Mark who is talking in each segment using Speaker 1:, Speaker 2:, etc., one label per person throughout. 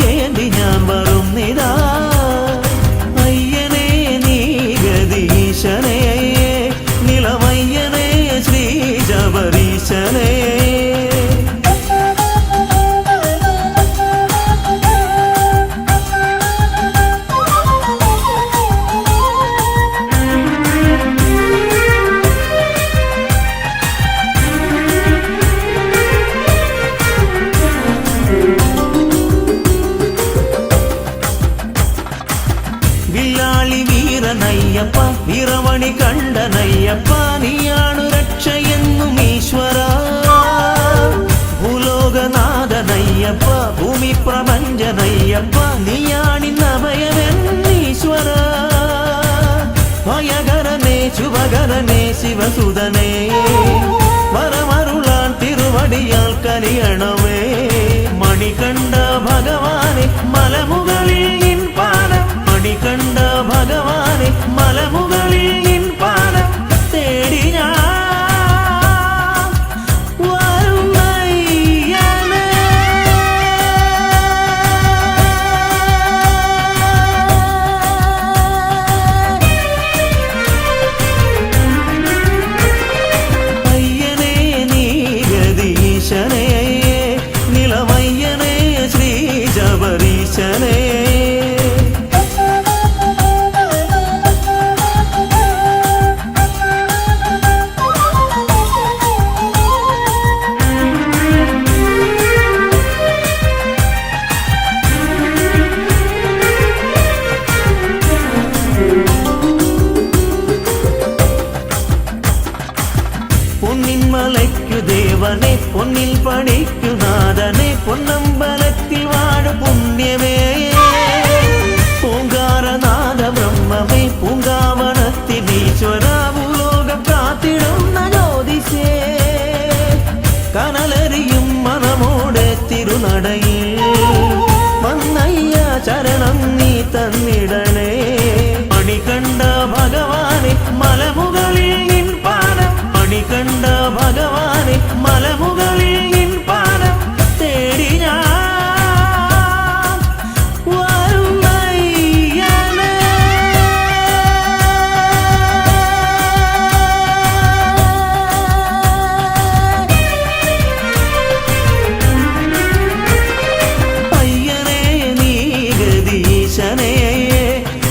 Speaker 1: ഇരുമുടിയേന്തി ഞാൻ വരുന്നിതാ അയ്യനേ നീ ഗതീശനേ നിലമയ്യനേ ശ്രീ ശബരീശനേ വില്ലാളി വീരനയ്യപ്പ വീരമണി കണ്ടനയ്യപ്പ നീയാണു രക്ഷയെന്നും ഈശ്വര ഭൂലോകനാഥനയ്യപ്പ ഭൂമി പ്രപഞ്ചനയ്യപ്പ നീയാണിന്നഭയമെന്നീശ്വര ഭയകരനേ ശുഭകരനേ ശിവസുതനേ വരമരുളാൻ തിരുവടിയാൽ കനിയണമേ മണികണ്ഠ ഭഗവാനെ മലമുകളിൽ നിൻ പാദം മണികണ്ഠ ഭഗവാനെ മലമുകളിൽ നിൻ പാദം തേടി ഞാൻ വരുന്നയ്യനേ അയ്യനേ നീ ഗതീശനേ നിലമയ്യനേ ശ്രീ ശബരീശനേ പൊന്നിൻ മലയ്ക്കു ദേവനെ പൊന്നിൽ പണിക്കു നാഥനെ പൊന്നമ്പലത്തിൽ വാഴ പുണ്യമേ പൂങ്കാരനാഥ ബ്രഹ്മമേ പൂങ്കാവനത്തിൽ ഈശ്വര ഭൂലോകം കാത്തിടുന്ന ജ്യോതിഷേ കനലരിയും മനമോടെ തിരുനടയിൽ വന്നയ്യ ചരണം നീ തന്നിടണേ മണികണ്ഠ ഭഗവാനെ മലമുകളിൽ നിൻ പാദം മണികണ്ഠ ഭഗവാനെ മലമുകളിൽ നിൻ പാദം തേടി ഞാൻ വരുന്നയ്യനേ അയ്യനേ നീ ഗതീശനേ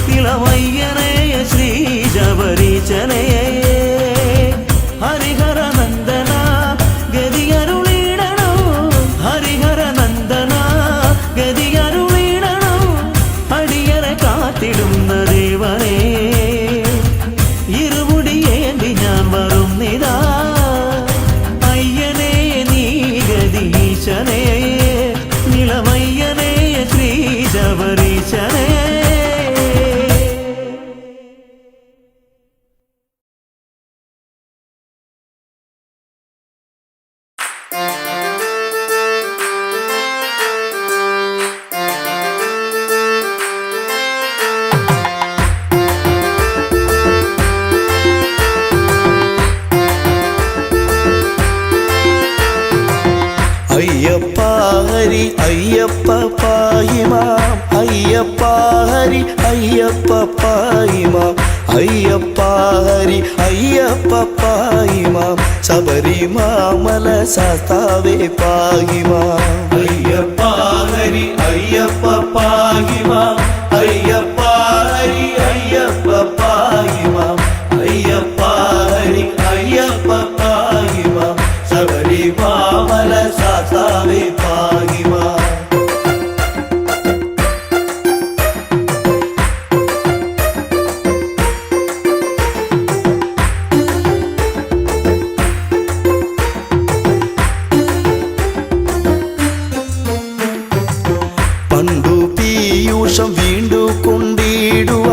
Speaker 1: നിലമയ്യനേ ശ്രീ ശബരീശനേ ഹരിഹര നന്ദന ഗതിയരുളിടണോ ഹരിഹര നന്ദന ഗതിയരുളിടണോ അടിയറെ കാത്തിടുന്ന ദേവനേ ഇരുമുടിയേന്തി ഞാൻ വരുന്നിതാ അയ്യനേ നീ ഗതീശനേ നിലമയ്യനേ ശ്രീ ശബരീശനേ
Speaker 2: അയ്യപ്പ ഹരി അയ്യപ്പ പാഹിമാം അയ്യപ്പ ഹരി അയ്യപ്പ പാഹിമാം അയ്യപ്പ ഹരി അയ്യപ്പ പാഹിമാം ശബരിമാമല ശാസ്താവേ പാഹിമാം അയ്യപ്പ ഹരി അയ്യപ്പ പാഹിമാം അയ്യപ്പ ഹരി അയ്യപ്പ പാഹിമാം അയ്യപ്പ ഹരി അയ്യപ്പ പാഹിമാം ശബരിമാമല ശാസ്താവേ പാഹിമാം പണ്ടു പീയൂഷം വീണ്ടു കൊണ്ടിടുക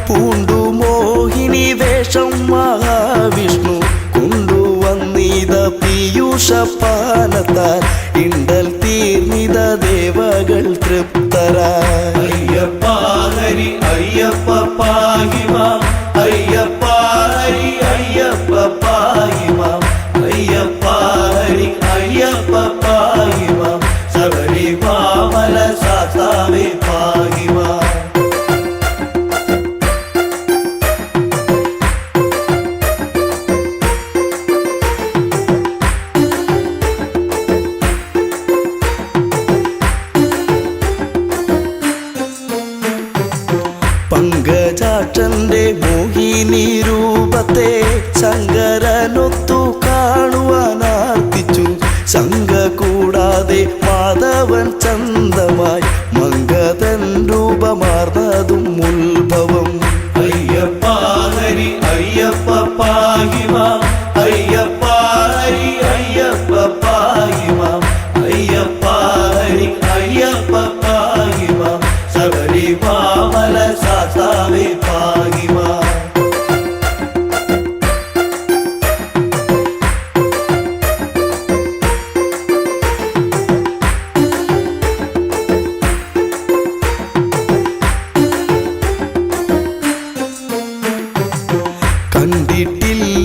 Speaker 2: പൂണ്ടു മോഹിനി വേഷം മഹാവിഷ്ണു കൊണ്ടുവന്നിത പീയൂഷപാനത്താൽ ഇണ്ടൽ തീർന്നിത ദേവകൾ തൃപ്തരായി അയ്യപ്പ ഹരി അയ്യപ്പ പാഹിമാം അയ്യപ്പ ഹരി അയ്യപ്പ പാഹിമാം അയ്യപ്പ ഹരി അയ്യപ്പ പാഹിമാം ശബരിമാമല ശാസ്താവേ ഹിരണ്യാക്ഷന്റെ മോഹിനി രൂപത്തെ ശങ്കരനൊത്തു കാണുവാനാർത്തിച്ചു. ശങ്ക കൂടാതെ മാധവൻ ചന്തമായി മംഗതൻ രൂപമാർന്നതും ഉത്ഭവം.
Speaker 1: അയ്യപ്പ ഹരി അയ്യപ്പ പാഹിമാം അയ്യപ്പ ഹരി അയ്യപ്പ പാഹിമാം അയ്യപ്പ ഹരി അയ്യപ്പ പാഹിമാം ശബരിമല സാസാവേ പാഹിമാം.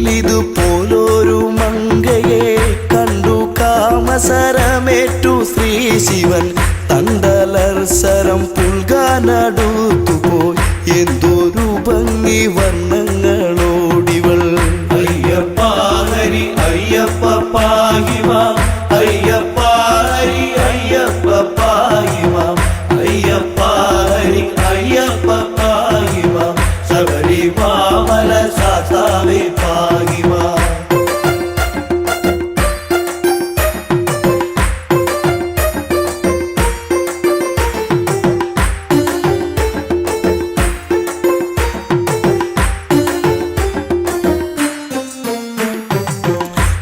Speaker 2: കണ്ടിട്ടില്ലിതുപോലൊരു മങ്കയെ കണ്ടു കാമസരമേറ്റു ശ്രീ ശിവൻ. തണ്ടലർസരം പുൽകാനടുത്തുപോയി എന്തൊരു ഭംഗി വർണ്ണങ്ങളോടിവൾ.
Speaker 1: അയ്യപ്പ ഹരി അയ്യപ്പ പാഹിമാം അയ്യപ്പ ഹരി അയ്യപ്പ പാഹിമാം അയ്യപ്പ ഹരി അയ്യപ്പ പാഹിമാം ശബരിമല സാസാവേ പാഹിമാം.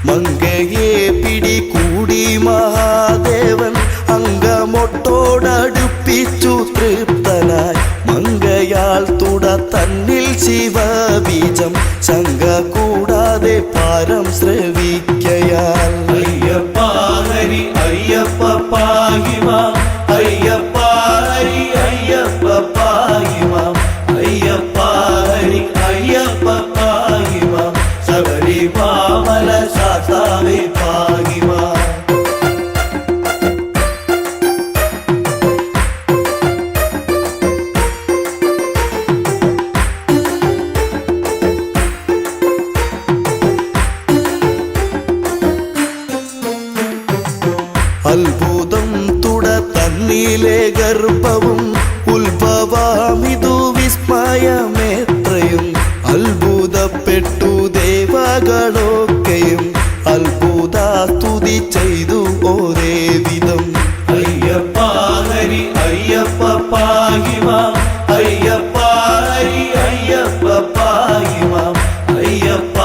Speaker 2: മങ്കയെ പിടികൂടി മഹാദേവൻ അങ്കമൊട്ടോടടുപ്പിച്ചു തൃപ്തനായി. മങ്കയാൽ തുട തന്നിൽ ശിവബീജം ശങ്ക കൂടാതെ പാരം ശ്രവിക്കയാൽ.
Speaker 1: അയ്യപ്പ ഹരി അയ്യപ്പ പാഹിമാം അയ്യപ്പ ഹരി അയ്യപ്പ പാഹിമാം അയ്യപ്പ ഹരി അയ്യപ്പ പാഹിമാം ശബരിമല സാസാവേ പാഹിമാം.
Speaker 2: അത്ഭുതം തുട തന്നിലെ ഗർഭവും ഉത്ഭവമിതു വിസ്മയമേത്രയും. അത്ഭുതപ്പെട്ടു ദേവകളൊക്കെയും അത്ഭുത സ്തുതി ചെയ്തു ഒരേ വിധം.
Speaker 1: അയ്യപ്പ ഹരി അയ്യപ്പ പാഹിമാം അയ്യപ്പ ഹരി അയ്യപ്പ പാഹിമാം അയ്യപ്പ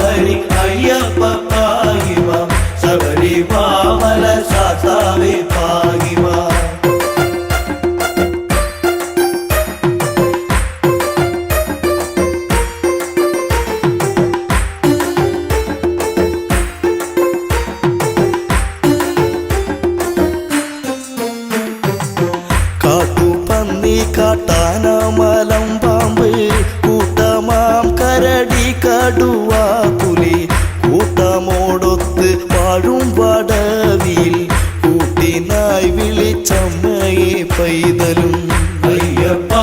Speaker 1: ഹരി അയ്യപ്പ പാഹിമാം ശബരിമല സാസാവേ പാഹിമാം.
Speaker 2: കാട്ടുപന്നി കാട്ടാന മലം പാമ്പ് കൂട്ടമാം കരടി കടുവ പുലി കൂട്ടമോടൊത്ത് വാഴും വടവിൽ കൂട്ടിനായി വിളിച്ചമ്മയെ പൈതലും.
Speaker 1: അയ്യപ്പ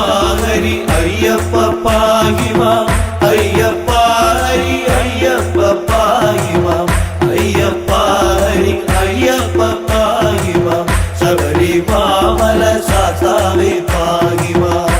Speaker 1: ഹരി അയ്യപ്പ പാഹിമാം അയ്യപ്പ ഹരി അയ്യപ്പ പാഹിമാം അയ്യപ്പ ഹരി അയ്യപ്പ പാഹിമാം ശബരിമല സാസാവേ പാഹിമാം.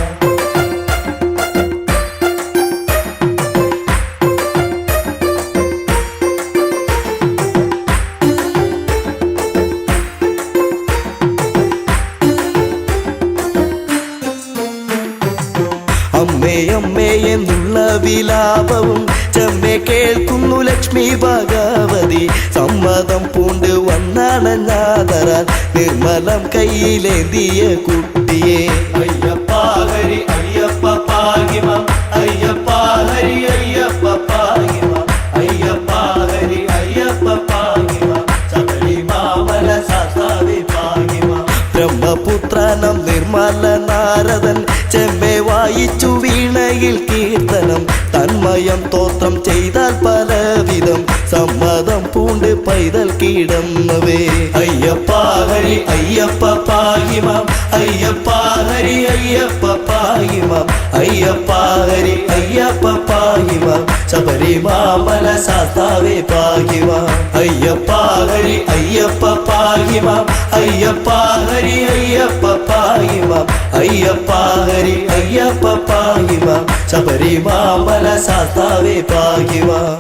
Speaker 2: അമ്മേ അമ്മേ എന്നുള്ള വിലാപവും ചെമ്മെ കേൾക്കുന്നു ലക്ഷ്മി ഭഗവതി. സമ്മതം പൂണ്ട് വന്നണഞ്ഞാതരാൻ നിർമ്മലം കയ്യിലേന്തിയ കുട്ടിയെ.
Speaker 1: അയ്യപ്പ ഹരി അയ്യപ്പ പാഹിമാം അയ്യപ്പ ഹരി അയ്യപ്പ പാഹിമാം അയ്യപ്പ ഹരി അയ്യപ്പ പാഹിമാം ശബരിമല സാസാവേ പാഹിമാം.
Speaker 2: ബ്രഹ്മപുത്രനം നിർമ്മല നാരദൻ ചെമ്മെ വായിച്ചു വീണയിൽ കീർത്തനം. തന്മയം തോത്രം ചെയ്താൽ പലവിധം സമ്മതം പൂണ്ട് പൈതൽ കിടന്നവേ.
Speaker 1: അയ്യപ്പ ഹരി അയ്യപ്പ പാഹിമാം അയ്യപ്പ ഹരി അയ്യപ്പ പാഹിമാം അയ്യപ്പ ഹരി അയ്യപ്പ പാഹിമാം ശബരിമല സാസാവേ പാഹിമാം. അയ്യപ്പ ഹരി അയ്യപ്പ പാഹിമാം അയ്യപ്പ ഹരി അയ്യപ്പ പാഹിമാം അയ്യപ്പ ഹരി അയ്യപ്പ പാഹിമാം ശബരിമാമല ശാസ്താവേ പാഹിമാം.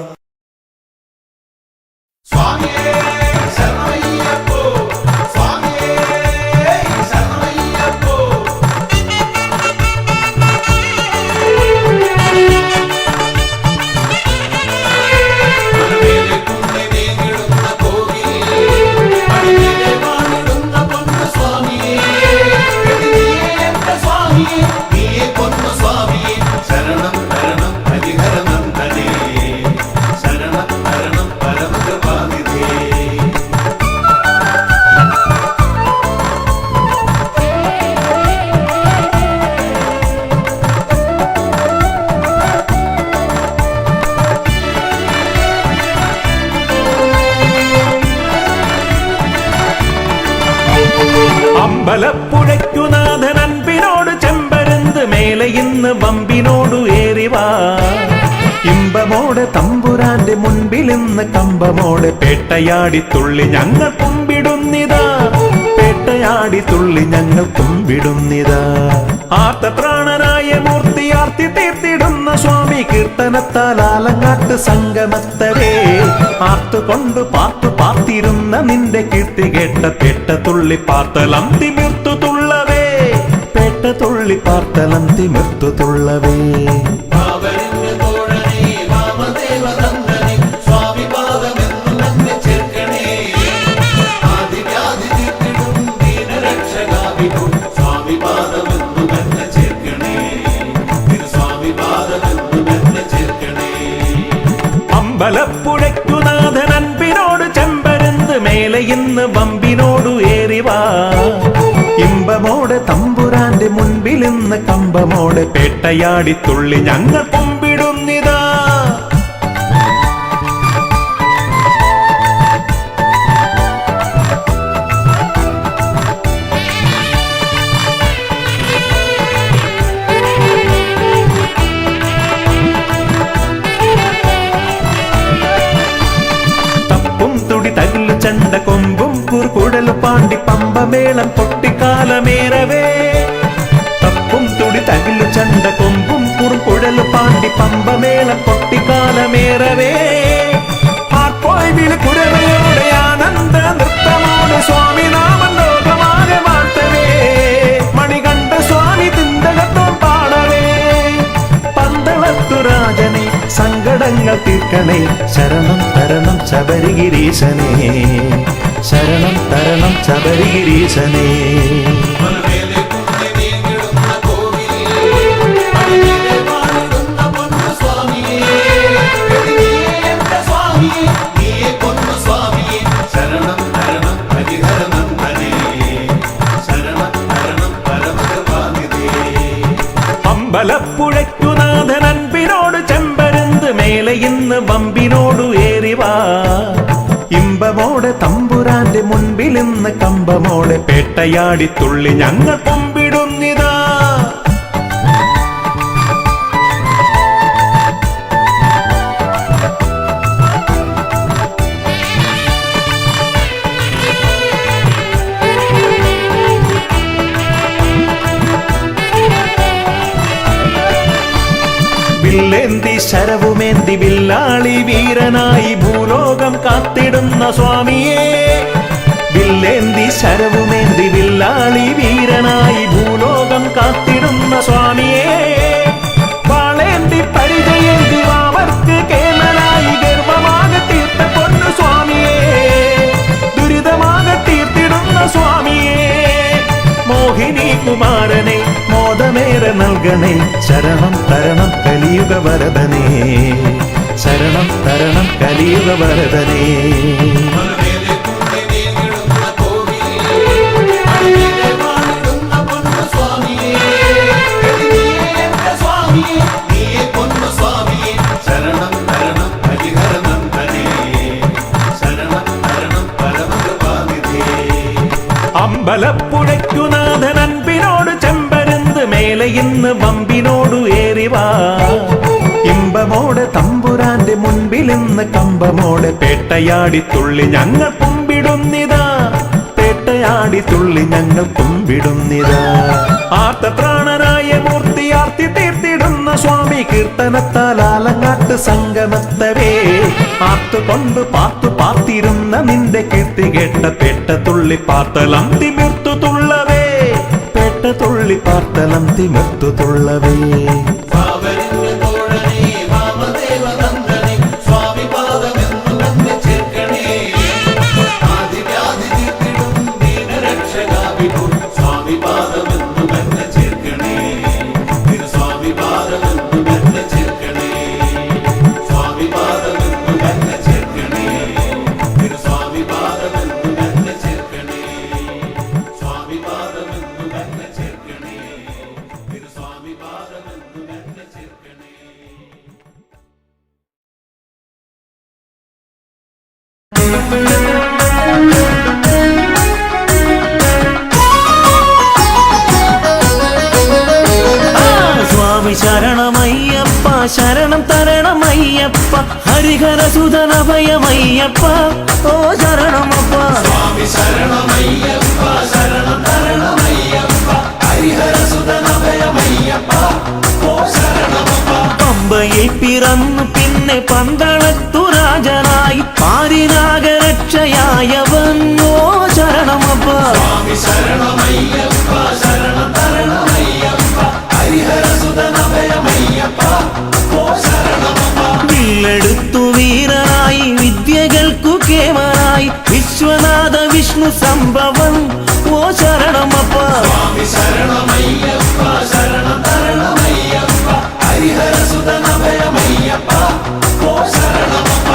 Speaker 3: അമ്പലപ്പുഴയ്ക്കുനാഥൻ അൻപിനോട് ചെമ്പരുന്ത് മേലെ ഇന്ന് വമ്പിനോടു ഏറിവാ. ഇമ്പമോടെ തമ്പുരാന്റെ മുൻപിൽ ഇന്ന് കമ്പമോടെ പേട്ടയാടി തുള്ളി ഞങ്ങൾ കുമ്പിടുന്നിതാ. പേട്ടയാടി തുള്ളി ഞങ്ങൾ കുമ്പിടുന്നിതാ. ആർത്തപ്രാണനായ മൂർത്തി ആർത്തി തീർത്തിടുന്ന സ്വാമി കീർത്തനത്താൽ ആലങ്ങാട്ട് സംഗമത്തരേ. ആർത്തുകൊണ്ട് പാർത്തു പാർത്തിരുന്ന നിന്റെ കീർത്തി കേട്ട പേട്ട തുള്ളി പാർത്തലം തിമിർത്തു തുള്ളവേ. പേട്ട തുള്ളി പാർത്തലം തിമിർത്തു തുള്ളവേ. അമ്പലപ്പുഴയ്ക്കുനാഥൻ അൻപിനോട് ചെമ്പരുന്ത് മേലെ ഇന്ന് വമ്പിനോടു ഏറിവാ. ഇമ്പമോടെ തമ്പുരാന്റെ മുൻപിൽ ഇന്ന് കമ്പമോടെ പേട്ടയാടി തുള്ളി ഞങ്ങൾ കുമ്പിടുന്നിതാ. തകില് ചണ്ട കൊമ്പും കുറുകുടല് പാണ്ടി പമ്പമേളം പൊട്ടിക്കാലമേറവേ. തപ്പും തുടി തകില് ചണ്ട കൊമ്പും കുറുകുടല് പാണ്ടി പമ്പമേളം പൊട്ടിക്കാലമേറവേ. ആർപ്പോയി വിളി കുരവയോടെ ആനന്ദ നൃത്തമോട് സ്വാമി നാമം ലോകമാകെ വാഴ്ത്തവേ. മണികണ്ഠ സ്വാമി തിന്തകത്തോ പാടവേ. പന്തളത്തു രാജനെ സങ്കടങ്ങൾ തീർക്കണേ. ശരണം തരണം ശബരിഗിരീശനേ. ശരണം തരണം ശബരിഗിരീശനേ. അമ്പലപ്പുഴയ്ക്കുനാഥൻ അൻപിനോട് ചെമ്പരുന്ത് മേലെ ഇന്ന് വമ്പിനോടു ഏറിവാ. ഇമ്പമോടെ തമ്പുരാന്റെ മുൻപിൽ ഇന്ന് കമ്പമോടെ പേട്ടയാടി തുള്ളി ഞങ്ങൾ കുമ്പിടുന്നിതാ. വില്ലേന്തി ശരവുമേന്തി വില്ലാളി വീരനായി ഭൂലോകം കാത്തിടുന്ന സ്വാമിയേ. വില്ലേന്തി ശരവുമേന്തി വില്ലാളി വീരനായി ഭൂലോകം കാത്തിടുന്ന സ്വാമിയേ. വാളേന്തി പരിചയേന്തി വാവർക്ക് കേമനായി ഗർവമാകെ തീർത്ത പൊന്നു സ്വാമിയേ. ദുരിതമാകെ തീർത്തിടുന്ന സ്വാമിയേ. മോഹിനി കുമാരനെ മോദമേറെ നൽകണേ. ശരണം തരണം കലിയുഗ വരദനേ. ശരണം തരണം കലിയുഗ വരദനേ. അമ്പലപ്പുഴയ്ക്കുനാഥൻ അൻപിനോട് ചെമ്പരുന്ത് മേലെ ഇന്ന് വമ്പിനോടു ഏറിവാ. ഇമ്പമോടെ തമ്പുരാന്റെ മുൻപിൽ ഇന്ന് കമ്പമോടെ പേട്ടയാടി തുള്ളി ഞങ്ങൾ കുമ്പിടുന്നിതാ. പേട്ടയാടി തുള്ളി ഞങ്ങൾ കുമ്പിടുന്നിതാ. ആർത്തപ്രാണനായ മൂർത്തി ആർത്തി തീർത്തിടുന്ന സ്വാമി കീർത്തനത്താൽ ആലങ്ങാട്ട് സംഗമത്തവേ ആത്തുകൊണ്ട് പാത്തു പാത്തിരുന്ന നിന്റെ കീർത്തി കേട്ട പേട്ട തുള്ളി പാർത്തലം തിമിർത്തു തുള്ളവേ പേട്ട തുള്ളി പാർത്തലം തിമിർത്തു തുള്ളവേ
Speaker 4: സ്വാമി ശരണമയ്യപ്പ ശരണം തരണമയ്യപ്പ ഹരിഹരസുതനഭയമയ്യപ്പ ഓ ശരണമപ്പ
Speaker 2: സ്വാമി ശരണമയ്യപ്പ ശരണം തരണമയ്യപ്പ ഹരിഹരസുതനഭയമയ്യപ്പ ഓ ശരണമപ്പ
Speaker 4: പമ്പയിൽ പിറന്നു പിന്നെ പന്തളത്തു രാജനായി പാരിനാഗരക്ഷയായവൻ ഓ ശരണമപ്പ
Speaker 2: സ്വാമി ശരണമയ്യപ്പ ശരണം തരണമയ്യപ്പ ഹരിഹരസുതനഭയമയ്യപ്പ ഓ ശരണമപ്പ
Speaker 4: വില്ലെടുത്തു വീരനായി വിദ്യകൾക്കു കേമനായി വിശ്വനാഥ വിഷ്ണു സംഭവം ഓ ശരണമപ്പ
Speaker 2: സ്വാമി ശരണമയ്യപ്പ ശരണം തരണമയ്യപ്പ ഹരിഹരസുതനഭയമയ്യപ്പ ഓ ശരണമപ്പ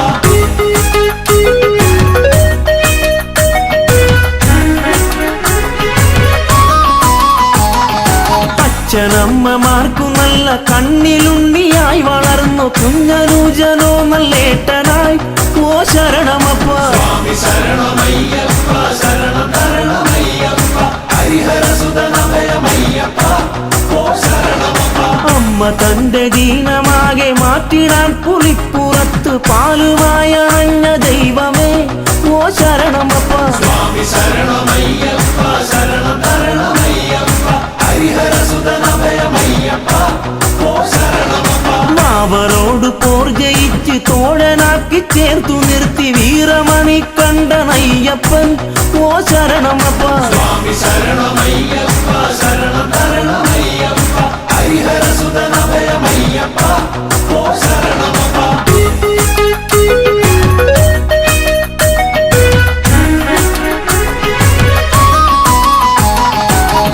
Speaker 4: അച്ഛനമ്മമാർക്കു നല്ല കണ്ണിലുണ്ണിയായി വളർന്നു കുഞ്ഞനൂജനോ നല്ലേട്ടനായി ഓ ശരണമപ്പ
Speaker 2: സ്വാമി ശരണമയ്യപ്പ ശരണം തരണമയ്യപ്പ ഹരിഹരസുതനഭയമയ്യപ്പ ഓ ശരണമപ്പ
Speaker 4: അമ്മ തന്റെ ദീനമാകെ മാറ്റിടാൻ പുലിപ്പുറത്ത് പാലുമായ അഞ്ഞ ദൈവമേ ഓ ശരണമപ്പ
Speaker 2: സ്വാമി ശരണമയ്യപ്പ ശരണം തരണമയ്യപ്പ ഹരിഹരസുതനഭയമയ്യപ്പ ഓ ശരണമപ്പ
Speaker 4: മാവനോട് പോർ ജയിച്ച് തോഴനാക്കി ചേർത്തു നിർത്തി വീരമണി കണ്ടനയ്യപ്പൻ ഓ ശരണമപ്പ
Speaker 2: സ്വാമി ശരണമയ്യപ്പ ശരണം തരണമയ്യപ്പ ഹരിഹരസുതനഭയമയ്യപ്പ ഓ ശരണമപ്പ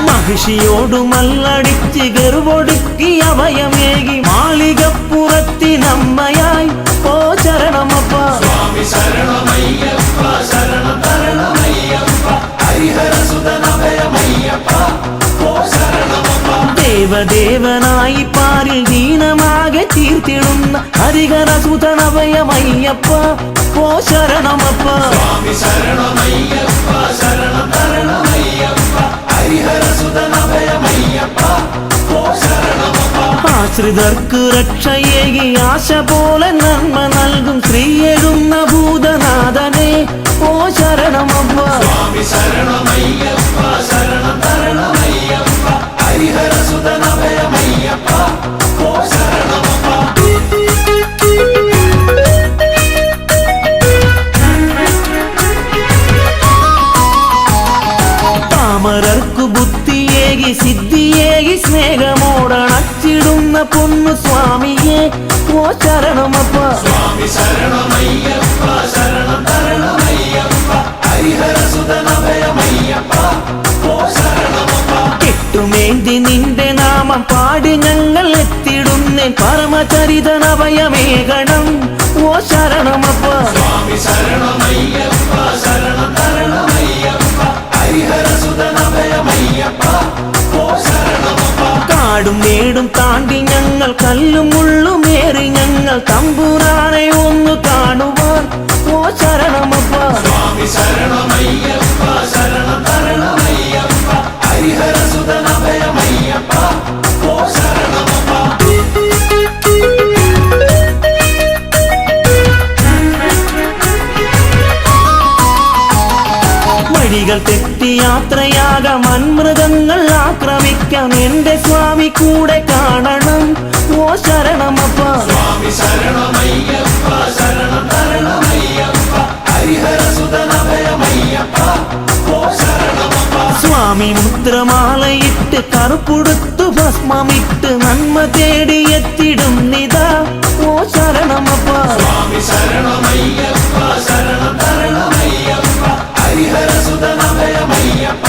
Speaker 4: മഹിഷിയോടു മല്ലടിച്ച് ഗർവൊടുക്കി അഭയമേകി മാളികപ്പുറത്തിനമ്മയായി ഓ ശരണമപ്പ
Speaker 2: സ്വാമി ശരണമയ്യപ്പ ശരണം തരണമയ്യപ്പ ഹരിഹരസുതനഭയമയ്യപ്പ ഓ ശരണമപ്പ
Speaker 4: ദേവദേവനായി പാരിൽ ദീനമാകെ തീർത്തിടുന്ന ഹരിഹരസുതനഭയമയ്യപ്പ ഓ ശരണമപ്പ
Speaker 2: സ്വാമി ശരണമയ്യപ്പ ശരണം തരണമയ്യപ്പ ഹരിഹരസുതനഭയമയ്യപ്പ ഓ ശരണമപ്പ
Speaker 4: ആശ്രിതർക്ക് രക്ഷയേകി ആശ പോലെ നന്മ നൽകും ശ്രീയെഴുന്ന ഭൂതനാഥനെ ഓ ശരണമപ്പ
Speaker 2: സ്വാമി ശരണമയ്യപ്പ ശരണം തരണമയ്യപ്പ ഹരിഹരസുതനഭയമയ്യപ്പ ഓ ശരണമപ്പ
Speaker 4: പാമരർക്കു ബുദ്ധിയേകി സിദ്ധിയേകി സ്നേഹമോടണച്ചിടുന്ന പൊന്നു സ്വാമിയെ ഓ ശരണമപ്പ
Speaker 2: സ്വാമി ശരണമയ്യപ്പ ശരണം തരണമയ്യപ്പ ഹരിഹരസുതനഭയമയ്യപ്പ ഓ ശരണമപ്പ
Speaker 4: കെട്ടുമേന്തി നിന്റെ നാമം പാടി ഞങ്ങൾ എത്തിടുന്നേ പരമചരിതനഭയമേകണം ഓ ശരണമപ്പ
Speaker 2: സ്വാമി ശരണമയ്യപ്പ ശരണം തരണമയ്യപ്പ ഹരിഹരസുതനഭയമയ്യപ്പ ഓ ശരണമപ്പ
Speaker 4: കാടും മേടും താണ്ടി ഞങ്ങൾ കല്ലും മുള്ളുമേറി ഞങ്ങൾ തമ്പുരാനെ ഒന്ന് കാണുവാൻ ഓ ശരണമപ്പ
Speaker 2: സ്വാമി ശരണമയ്യപ്പ ശരണം തരണമയ്യപ്പ ഹരിഹരസുതനഭയമയ്യപ്പ ഓ ശരണമപ്പ
Speaker 4: വഴികൾ തെറ്റി യാത്രയാകാം മൺമൃഗങ്ങൾ ആക്രമിക്കാം എന്റെ സ്വാമി കൂടെ കാണണം ഓ ശരണമപ്പ
Speaker 2: സ്വാമി ശരണമയ്യപ്പ ശരണം തരണമയ്യപ്പ ഹരിഹരസുതനഭയമയ്യപ്പ ഓ ശരണമപ്പ
Speaker 4: സ്വാമി മുദ്രമാലയിട്ട് കറുപ്പുടുത്തു ഭസ്മമിട്ട് നന്മ തേടി എത്തിടും നിതാ ഓ ശരണമപ്പ
Speaker 2: സ്വാമി ശരണമയ്യപ്പ ശരണം തരണമയ്യപ്പ ഹരിഹരസുതനഭയമയ്യപ്പ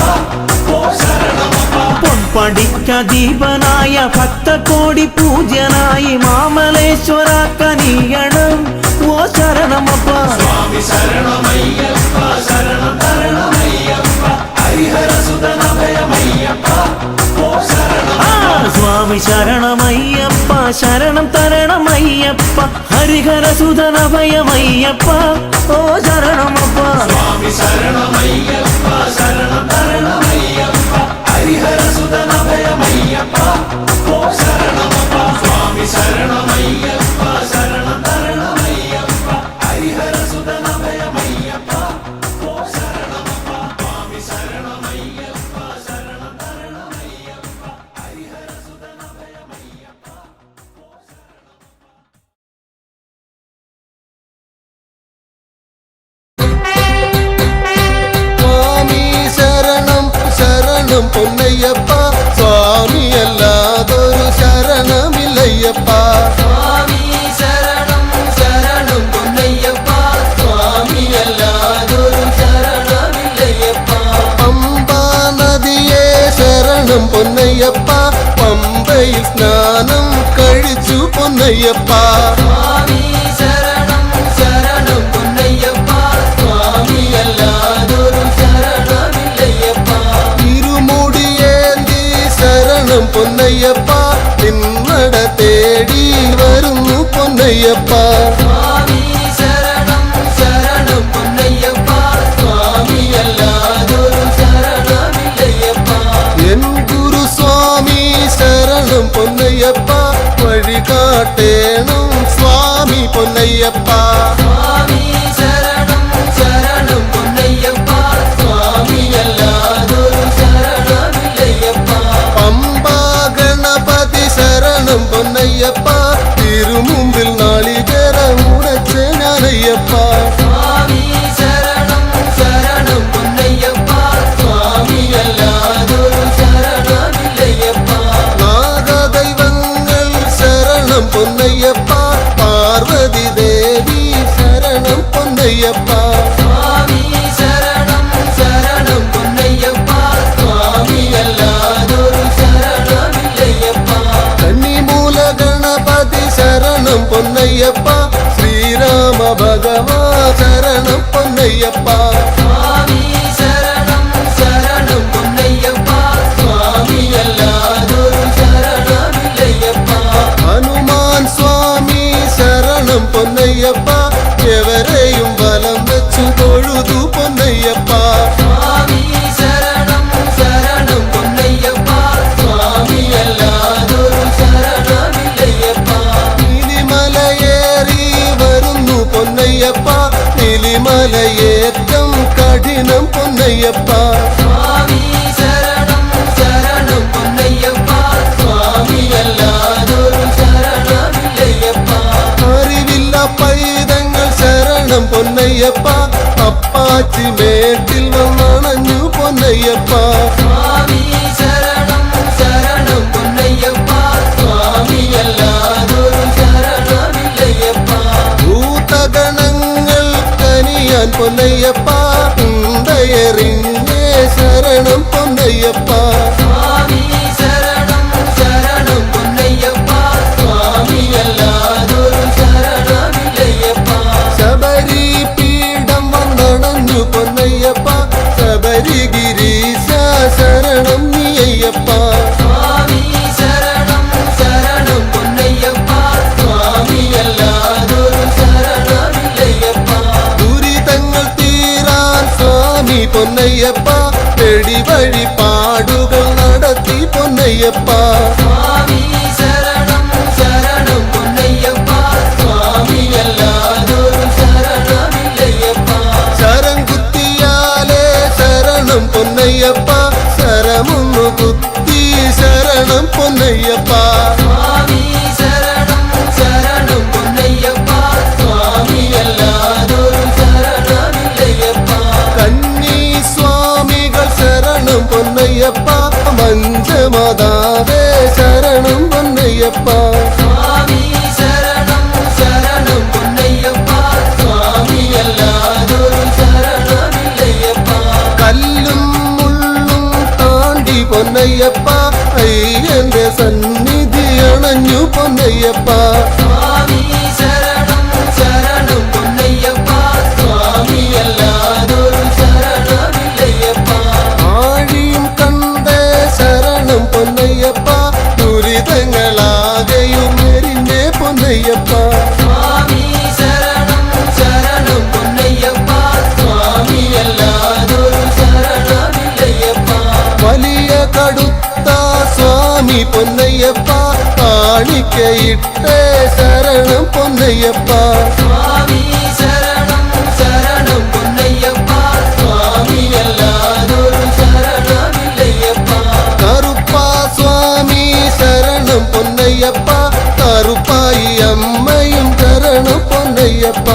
Speaker 2: ഓ ശരണമപ്പ
Speaker 4: പൊൻപടിക്കദീപനായ ഭക്തകോടി പൂജ്യനായി മാമലേശ്വര കനിയണം ഓ ശരണമപ്പ
Speaker 2: സ്വാമി ശരണമയ്യപ്പ ശരണം തരണമയ്യപ്പ ഹരിഹരസുതനഭയമയ്യപ്പ ഓ ശരണമപ്പ
Speaker 4: സ്വാമി ശരണമയ്യപ്പ ശരണം തരണമയ്യപ്പ ഹരിഹരസുതനഭയമയ്യപ്പ ഓ ശരണമപ്പ
Speaker 2: സ്വാമി ശരണമയ്യപ്പ ശരണം തരണമയ്യപ്പ ഹരിഹരസുതനഭയമയ്യപ്പ ഓ ശരണമപ്പ സ്വാമി ശരണമയ്യപ്പ ശരണം തരണമയ്യപ്പ ഹരിഹരസുതനഭയമയ്യപ്പ ഓ ശരണമപ്പ സ്വാമി ശരണമയ്യപ്പ ശരണം തരണമയ്യപ്പ ഹരിഹരസുതനഭയമയ്യപ്പ ഓ
Speaker 5: സ്വാമി ശരണം ശരണം പൊന്നയ്യപ്പ സ്വാമി അല്ലാതൊരു ശരണമില്ലയ്യപ്പ സ്വാമി ശരണം ശരണം പൊന്നയ്യപ്പ സ്വാമി അല്ലാതൊരു ശരണമില്ലയ്യപ്പ പമ്പാ നദിയെ ശരണം പൊന്നയ്യപ്പ പമ്പയിൽ സ്നാനം കഴിച്ചു പൊന്നയ്യപ്പ സ്വാമി ശരണം ശരണം പൊന്നയ്യപ്പ സ്വാമി അല്ലാതൊരു ശരണമില്ലയ്യപ്പ ഇരുമുടിയേന്തി ശരണം പൊന്നയ്യപ്പ നിന്നട തേടി വരുന്നു പൊന്നയ്യപ്പ സ്വാമി ശരണം ശരണം പൊന്നയ്യപ്പ സ്വാമി അല്ലാതൊരു ശരണമില്ലയ്യപ്പ എൻ ഗുരുസ്വാമി ശരണം പൊന്നയ്യപ്പ വഴി കാട്ടേണം സ്വാമി പൊന്നയ്യപ്പ സ്വാമി ശരണം ശരണം പൊന്നയ്യപ്പ സ്വാമി അല്ലാതൊരു ശരണമില്ലയ്യപ്പ പമ്പാ ഗണപതി ശരണം പൊന്നയ്യപ്പ തിരുമുമ്പിൽ നാളികേരം ഉടച്ച ഞാനയ്യപ്പ സ്വാമി ശരണം ശരണം പൊന്നയ്യപ്പ സ്വാമി അല്ലാതൊരു ശരണമില്ലയ്യപ്പ നാഗദൈവങ്ങൾ ശരണം പൊന്നയ്യപ്പ പാർവതി ദേവി ശരണം പൊന്നയ്യപ്പ സ്വാമി ശരണം ശരണം പൊന്നയ്യപ്പ സ്വാമി അല്ലാതൊരു ശരണമില്ലയ്യപ്പ കന്നിമൂല ഗണപതി ശരണം പൊന്നയ്യപ്പ ശ്രീരാമ ഭഗവാ ശരണം പൊന്നയ്യപ്പ സ്വാമി ശരണം ശരണം പൊന്നയ്യപ്പ സ്വാമി അല്ലാതൊരു ശരണമില്ലയ്യപ്പ ഹനുമാൻ സ്വാമി ശരണം പൊന്നയ്യപ്പ എവരെയും വലം വെച്ചു തൊഴുതു പൊന്നയ്യപ്പ സ്വാമി ശരണം ശരണം പൊന്നയ്യപ്പ സ്വാമി അല്ലാതൊരു ശരണമില്ലയ്യപ്പ നീലിമലയേറി വരുന്നു പൊന്നയ്യപ്പ നീലിമലയേറ്റം കഠിനം പൊന്നയ്യപ്പ സ്വാമി ശരണം ശരണം പൊന്നയ്യപ്പ സ്വാമി അല്ലാതൊരു ശരണമില്ലയ്യപ്പ അറിവില്ല പൈതങ്ങൾ ശരണം പൊന്നയ്യപ്പ അപ്പാച്ചി മേട്ടിൽ വന്നണഞ്ഞു പൊന്നയ്യപ്പ സ്വാമി ശരണം ശരണം പൊന്നയ്യപ്പ സ്വാമി അല്ലാതൊരു ശരണമില്ലയ്യപ്പ ഭൂതഗണങ്ങൾ കനിയാൻ പൊന്നയ്യപ്പ ഉണ്ടയറിഞ്ഞേ ശരണം പൊന്നയ്യപ്പ സ്വാമി ശരണം ശരണം പൊന്നയ്യപ്പ സ്വാമി അല്ലാതൊരു ശരണമില്ലയ്യപ്പ ശബരി പീഠം വന്നണഞ്ഞു പൊന്നയ്യപ്പ ശബരിഗിരീശ ശരണം നീയയ്യപ്പ സ്വാമി ശരണം ശരണം പൊന്നയ്യപ്പ സ്വാമി അല്ലാതൊരു ശരണമില്ലയ്യപ്പ ദുരിതങ്ങൾ തീരാൻ സ്വാമി പൊന്നയ്യപ്പ തെടി വഴി പാടുകൾ നടത്തി പൊന്നയ്യപ്പ സ്വാമി ശരണം ശരണം പൊന്നയ്യപ്പ സ്വാമി അല്ലാതൊരു ശരണമില്ലയ്യപ്പ ശരം കുത്തിയാലേ ശരണം പൊന്നയ്യപ്പ ശരമൊന്നു കുത്തി ശരണം പൊന്നയ്യപ്പ സ്വാമി പൊന്നയ്യപ്പ
Speaker 2: സ്വാമി ശരണം ശരണം പൊന്നയ്യപ്പ സ്വാമിയല്ലാതൊരു ശരണമില്ലയ്യപ്പ
Speaker 5: കല്ലും മുള്ളും താണ്ടി പൊന്നയ്യപ്പ അയ്യന്റെ സന്നിധി അണഞ്ഞു പൊന്നയ്യപ്പ
Speaker 2: സ്വാമി ശരണം ശരണം പൊന്നയ്യപ്പ സ്വാമിയല്ലാതൊരു ശരണമില്ലയ്യപ്പ
Speaker 5: ആഴിയും കണ്ടേ ശരണം പൊന്നയ്യപ്പ ദുരിതങ്ങളാകെയും എരിഞ്ഞേ പൊന്നയ്യപ്പ
Speaker 2: സ്വാമി ശരണം ശരണം പൊന്നയ്യപ്പ സ്വാമിയല്ലാതൊരു ശരണമില്ലയ്യപ്പ
Speaker 5: വലിയ കടുത്ത സ്വാമി പൊന്നയ്യപ്പ കാണിക്കയിട്ടേ ശരണം പൊന്നയ്യപ്പ
Speaker 2: സ്വാമി ശരണം ശരണം പൊന്നയ്യപ്പ സ്വാമിയല്ലാതൊരു ശരണമില്ലയ്യപ്പ
Speaker 5: കറുപ്പ സ്വാമി ശരണം പൊന്നയ്യപ്പ കറുപ്പായി അമ്മയും ശരണം പൊന്നയ്യപ്പ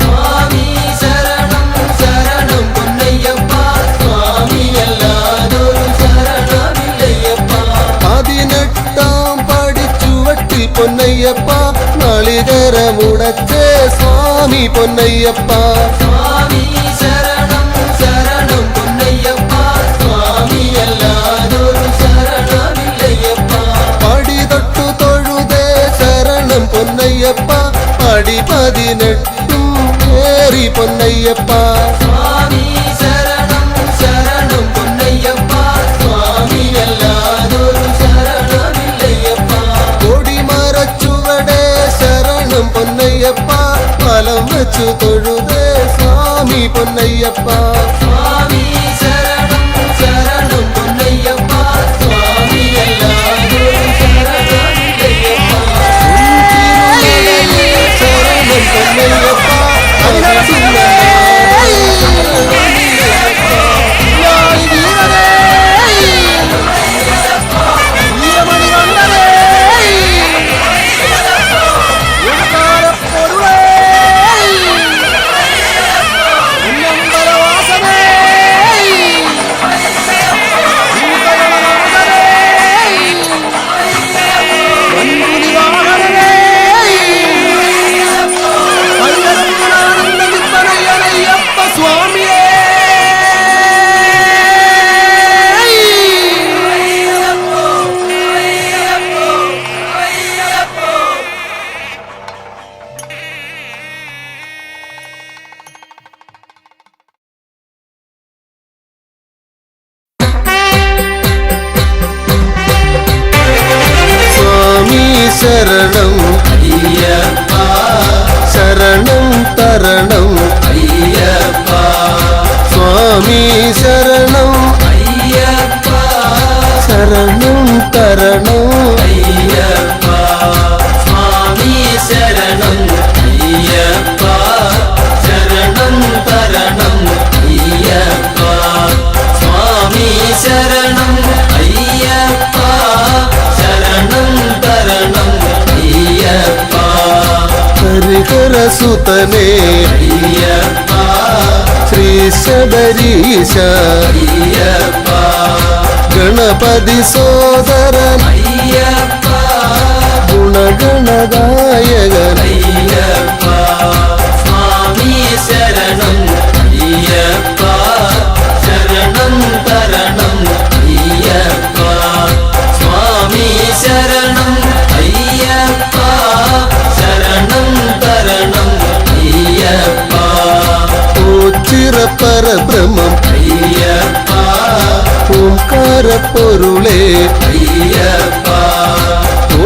Speaker 2: സ്വാമി ശരണം ശരണം പൊന്നയ്യപ്പ സ്വാമിയല്ലാതൊരു ശരണമില്ലയ്യപ്പ
Speaker 5: 18 പടിച്ചുവട്ടിൽ പൊന്നയ്യപ്പ നാളികേരമുടച്ചേ സ്വാമി പൊന്നയ്യപ്പ
Speaker 2: സ്വാമി ശരണം ശരണം പൊന്നയ്യപ്പ സ്വാമിയല്ലാതൊരു ശരണമില്ലയ്യപ്പ
Speaker 5: പടി തൊട്ടു തൊഴുതേ ശരണം പൊന്നയ്യപ്പ പടി 18 ഏറി പൊന്നയ്യപ്പ
Speaker 2: സ്വാമി ശരണം ശരണം പൊന്നയ്യപ്പ സ്വാമിയല്ലാതൊരു ശരണമില്ലയ്യപ്പ
Speaker 5: കൊടിമരച്ചുവടേ ശരണം പൊന്നയ്യപ്പ ഫലം വെച്ചു തൊഴുതേ സ്വാമി പൊന്നയ്യപ്പ
Speaker 2: സ്വാമി ശരണം ശരണം പൊന്നയ്യപ്പ സ്വാമിയല്ലാതൊരു ശരണമില്ലയ്യപ്പ
Speaker 5: ശരണം പൊന്നയ്യപ്പ ശരണം
Speaker 2: അയ്യപ്പ
Speaker 5: ശരണം തരണം
Speaker 2: അയ്യപ്പ
Speaker 5: സ്വാമി ശരണം
Speaker 2: അയ്യപ്പ
Speaker 5: ശരണം തരണം
Speaker 2: അയ്യപ്പ സ്വാമി ശരണം അയ്യപ്പ ശരണം തരണം അയ്യപ്പ സ്വാമി ശരണം അയ്യപ്പ ശരണം തരണം അയ്യപ്പ
Speaker 5: ഹരിഹരസുതനേ
Speaker 2: അയ്യപ്പ
Speaker 5: ശ്രീ ശബരീശ
Speaker 2: അയ്യപ്പ
Speaker 5: ഗണപതി സോദരൻ
Speaker 2: അയ്യപ്പ
Speaker 5: ഗുണഗണദായകൻ
Speaker 2: അയ്യപ്പ സ്വാമി ശരണം അയ്യപ്പ ശരണം തരണം അയ്യപ്പ സ്വാമി ശരണം അയ്യപ്പ ശരണം തരണം അയ്യപ്പ
Speaker 5: ഓച്ചിറപ്പരബ്രഹ്മം
Speaker 2: അയ്യപ്പ
Speaker 5: ഓംകാര പൊരുളേ
Speaker 2: അയ്യപ്പ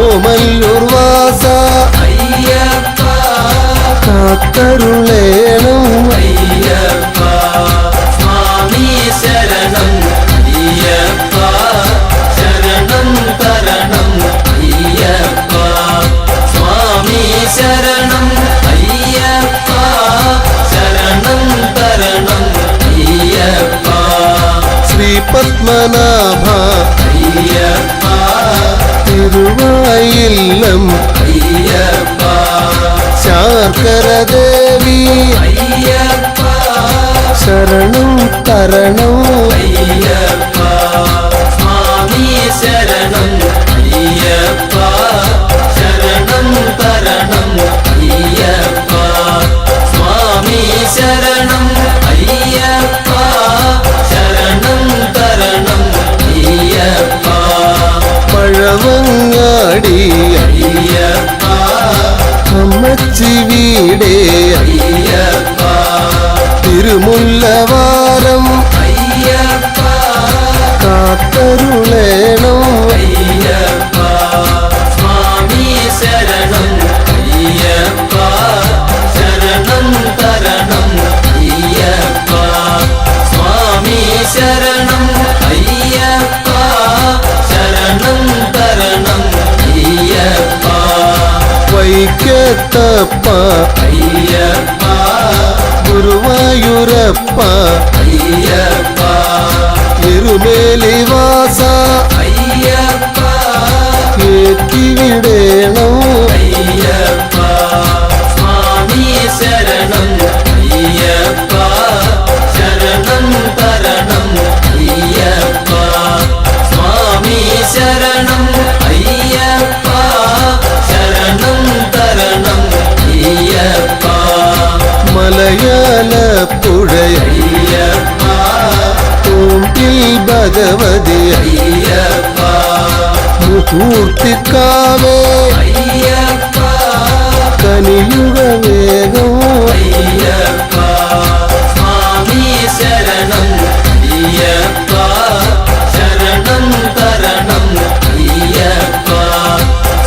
Speaker 5: ഓമല്ലൂർ വാസ
Speaker 2: അയ്യപ്പ
Speaker 5: കാത്തരുളേണം
Speaker 2: അയ്യപ്പ സ്വാമി ശരണം അയ്യപ്പ ശരണം തരണം അയ്യപ്പ സ്വാമി ശരണം അയ്യപ്പ ശരണം തരണം അയ്യപ്പ
Speaker 5: ശ്രീ പത്മനാഭ
Speaker 2: അയ്യപ്പ
Speaker 5: തിരുവായില്ലം
Speaker 2: അയ്യപ്പ
Speaker 5: ശാർക്കര ദേവി
Speaker 2: അയ്യപ്പ
Speaker 5: ശരണം തരണം
Speaker 2: അയ്യപ്പ സ്വാമി ശരണം അയ്യപ്പ
Speaker 5: അയ്യപ്പ
Speaker 2: അയ്യപ്പ
Speaker 5: എരുമേലിവാസ
Speaker 2: അയ്യപ്പ
Speaker 5: കേട്ടിവിടേണം
Speaker 2: അയ്യപ്പ സ്വാമി ശരണം അയ്യപ്പ ശരണം തരണം അയ്യപ്പ സ്വാമി ശരണം അയ്യപ്പ ശരണം തരണം അയ്യപ്പ
Speaker 5: മലയാളപ്പുഴയ
Speaker 2: അയ്യപ്പ
Speaker 5: തോട്ടിൽ ഭഗവതി
Speaker 2: അയ്യപ്പ
Speaker 5: മുഹൂർത്തിക്കാവേ
Speaker 2: അയ്യപ്പ
Speaker 5: കനിയുക വേഗം
Speaker 2: അയ്യപ്പ സ്വാമി ശരണം അയ്യപ്പ ശരണം തരണം അയ്യപ്പ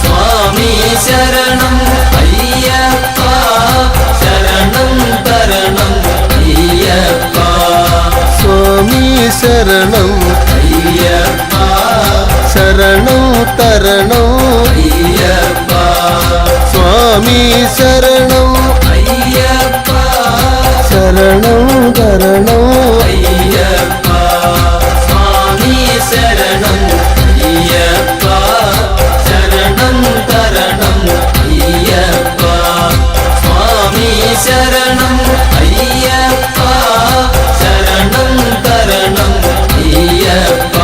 Speaker 2: സ്വാമി ശരണം അയ്യപ്പ ശരണം തരണം അയ്യപ്പ
Speaker 5: സ്വാമി ശരണം
Speaker 2: അയ്യപ്പ
Speaker 5: ശരണം തരണം
Speaker 2: അയ്യപ്പ
Speaker 5: സ്വാമി ശരണം
Speaker 2: അയ്യപ്പ
Speaker 5: ശരണം തരണം
Speaker 2: അയ്യപ്പ സ്വാമി ശരണം അയ്യപ്പ ശരണം തരണം അയ്യപ്പ സ്വാമി ശരണം അയ്യപ്പ ശരണം തരണം അയ്യപ്പ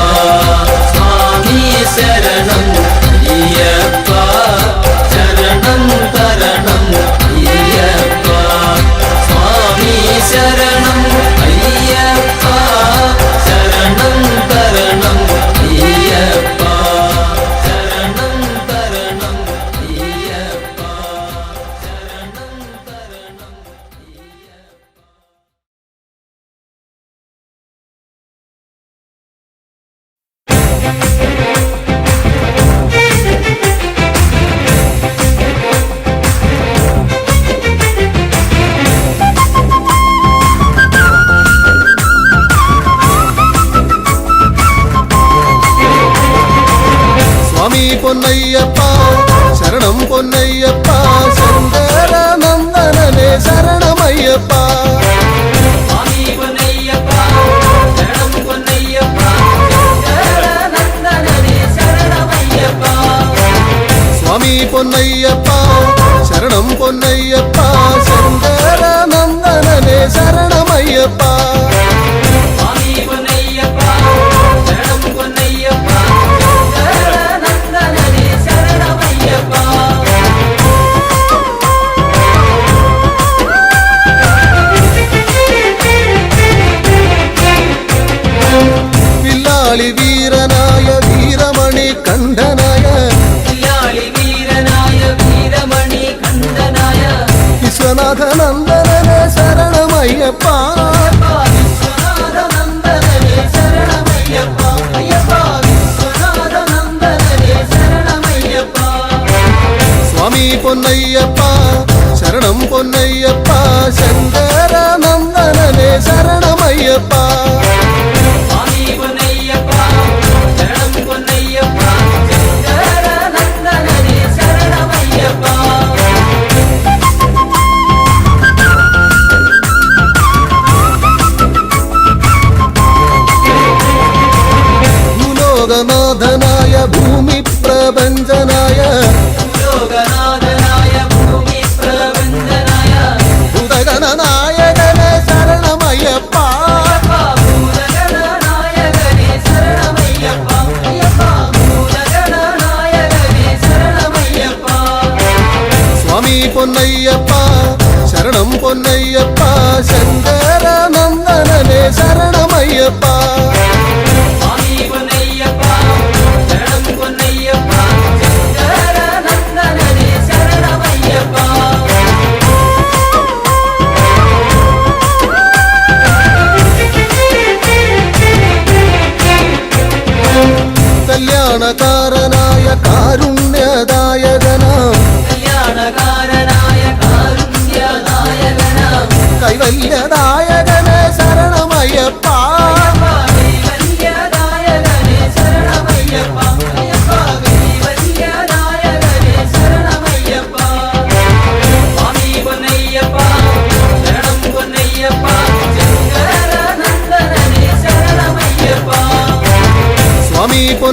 Speaker 2: സ്വാമി ശരണം അയ്യപ്പ ശരണം തരണം അയ്യപ്പ സ്വാമി ശരണം അയ്യപ്പ ശരണം തരണം അയ്യപ്പ ശരണം തരണം അയ്യപ്പ ശരണം തരണം
Speaker 5: സ്വാമി പൊന്നയ്യപ്പ ശരണം പൊന്നയ്യപ്പ ശങ്കരനന്ദനനെ ശരണമയ്യപ്പ
Speaker 2: സ്വാമി പൊന്നയ്യപ്പ ശരണം പൊന്നയ്യപ്പ ശരണനന്ദനനെ ശരണമയ്യപ്പ
Speaker 5: സ്വാമി പൊന്നയ്യപ്പ ശരണം പൊന്നയ്യപ്പ ശങ്കരനന്ദനനെ ശരണമയ്യപ്പ
Speaker 2: സ്വാമി പൊന്നയ്യപ്പ ശരണം പൊന്നയ്യപ്പ ശരണനന്ദനനെ ശരണമയ്യപ്പ
Speaker 5: വില്ലാളി വീരനായ വീരമണി കണ്ഠനായ
Speaker 2: വില്ലാളി വീരനായ വീരമണി കണ്ഠനായ
Speaker 5: വിശ്വനാഥനന്ദനനെ ശരണമയ്യപ്പ
Speaker 2: വിശ്വനാഥനന്ദനനെ ശരണമയ്യപ്പ അയ്യപ്പ വിശ്വനാഥനന്ദനനെ ശരണമയ്യപ്പ
Speaker 5: സ്വാമി പൊന്നയ്യപ്പ ശരണം പൊന്നയ്യപ്പ ശങ്കരനന്ദനനെ ശരണമയ്യപ്പ
Speaker 2: സ്വാമി പൊന്നയ്യപ്പ ശരണം പൊന്നയ്യപ്പ ശരണനന്ദനനെ ശരണമയ്യപ്പ
Speaker 5: ഭൂലോകനാഥനായ ഭൂമി പ്രപഞ്ചനായ
Speaker 2: ലോകനാഥനായ ഭൂമി പ്രപഞ്ചനായ
Speaker 5: ഭൂതഗണനായകനെ ശരണമയ്യപ്പ
Speaker 2: ഭൂതഗണനായകനെ ശരണമയ്യപ്പ അയ്യപ്പ ഭൂതഗണനായകനെ ശരണമയ്യപ്പ
Speaker 5: സ്വാമി പൊന്നയ്യപ്പ ശരണം പൊന്നയ്യപ്പ ശങ്കരനന്ദനനെ ശരണമയ്യപ്പ
Speaker 2: സ്വാമി പൊന്നയ്യപ്പ ശരണം പൊന്നയ്യപ്പ ശരണനന്ദനനെ ശരണമയ്യപ്പ
Speaker 5: കല്യാണകാരനായ കാരുണ്യദായകന
Speaker 2: കല്യാണകാരനായ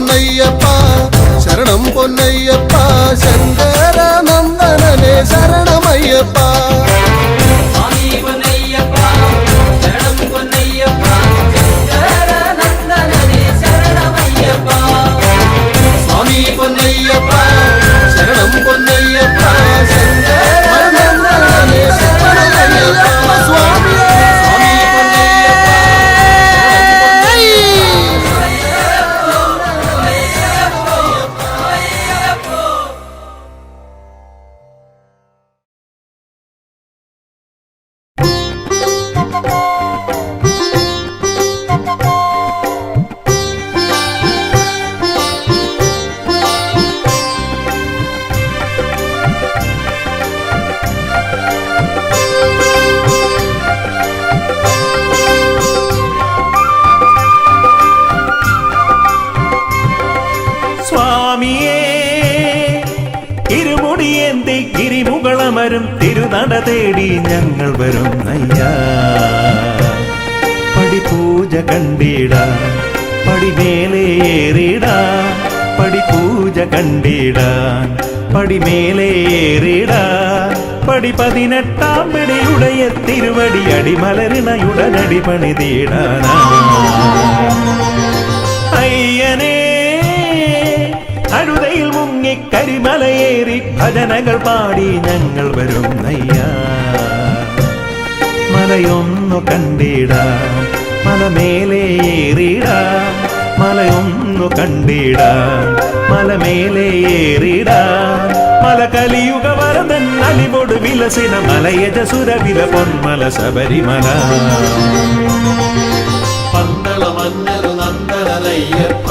Speaker 5: പൊന്നയ്യപ്പ ശരണം പൊന്നയ്യപ്പ ശങ്കരനന്ദനനെ ശരണമയ്യപ്പ
Speaker 2: സ്വാമി പൊന്നയ്യപ്പ ശരണം പൊന്നയ്യപ്പ ശങ്കരനന്ദനനെ ശരണമയ്യപ്പ
Speaker 5: സ്വാമി പൊന്നയ്യപ്പ ശരണം പൊന്നയ്യപ്പ ശങ്കരനന്ദനനെ ശരണമയ്യപ്പ സ്വാമിയേ
Speaker 2: സ്വാമി പൊന്നയ്യപ്പ
Speaker 3: സ്വാമിയേ ഇരുമുടിയേന്തി ഗിരിമുകളമരും തിരുനട തേടി ഞങ്ങൾ വരുന്നയ്യാ പടിപൂജ കണ്ടിട പടിമേലേറിട പടിപൂജ കണ്ടിട പടിമേലേറിട പടി 18 പിടിയുടയ തിരുവടി അടിമലരിണയുടനടി പണിതീടാനാ അയ്യനേ അഴുതയിൽ മുങ്ങി കരിമലയേറി ഭജനകൾ പാടി ഞങ്ങൾ വരുന്നയ്യാ മലയൊന്നു കണ്ടിട മലമേലേറിട മലയൊന്നു കണ്ടിട മലമേലേറിട മല കലിയുഗ വരദൻ അലിവോട് വിലസിന മലയജസുരവില പൊന്മല ശബരിമല
Speaker 1: പന്തള മന്നരു നന്ദനയ്യപ്പ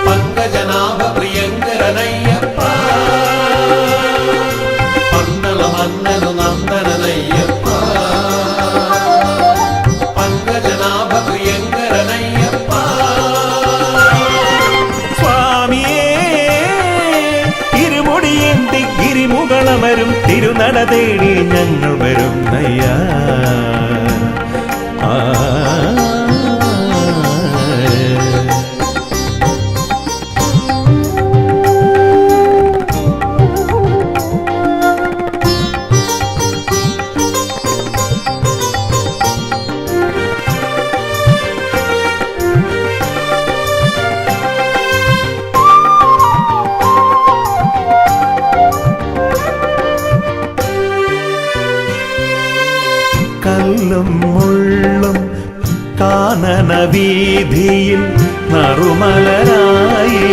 Speaker 1: പങ്കജനാഭ പ്രിയങ്കരനയ്യപ്പ പന്തള മന്നരു നന്ദനയ്യപ്പ പങ്കജനാഭ പ്രിയങ്കരനയ്യപ്പ
Speaker 3: സ്വാമിയേ ഇരുമുടിയേന്തി ഗിരിമുകളമരും തിരുനട തേടി ഞങ്ങൾ വരുന്നയ്യാ കല്ലും മുള്ളും കാനന വീതിയിൽ നറുമലരായി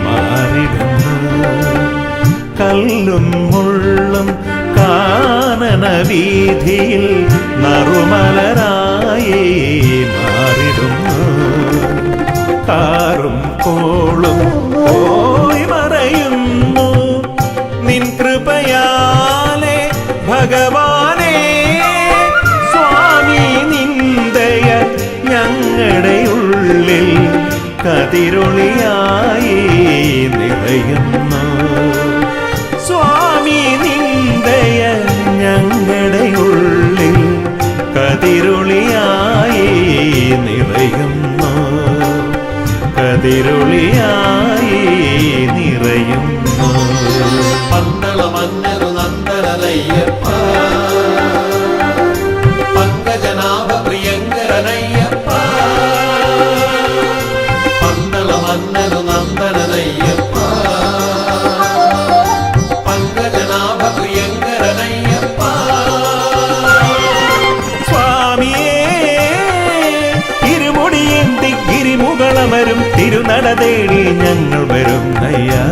Speaker 3: മാറിടുന്നു കല്ലും മുള്ളും കാനന വീതിയിൽ നറുമലരായി മാറിടുന്നു കാറും കോളും പോയി മറയുന്നു നിൻ കൃപയാലെ ഭഗവാനേ സ്വാമി നിന്ദയ ഞങ്ങളുടെ ഉള്ളിൽ കതിരൊളിയായി നിറയുന്നു സ്വാമി നിന്ദയ ഞങ്ങളുടെ ഉള്ളിൽ കതിരൊളിയായി നിറയുന്നു കതിരൊളിയായി നിറയുന്നു
Speaker 1: പന്തള മന്നരു നന്ദനയ്യപ്പ പങ്കജനാഭ പ്രിയങ്കരനയ്യപ്പ പന്തള മന്നരു നന്ദനയ്യപ്പ പങ്കജനാഭ പ്രിയങ്കരനയ്യപ്പ
Speaker 3: സ്വാമിയേ ഇരുമുടിയേന്തി ഗിരിമുകളമരും തിരുനട തേടി ഞങ്ങൾ വരുന്നയ്യാ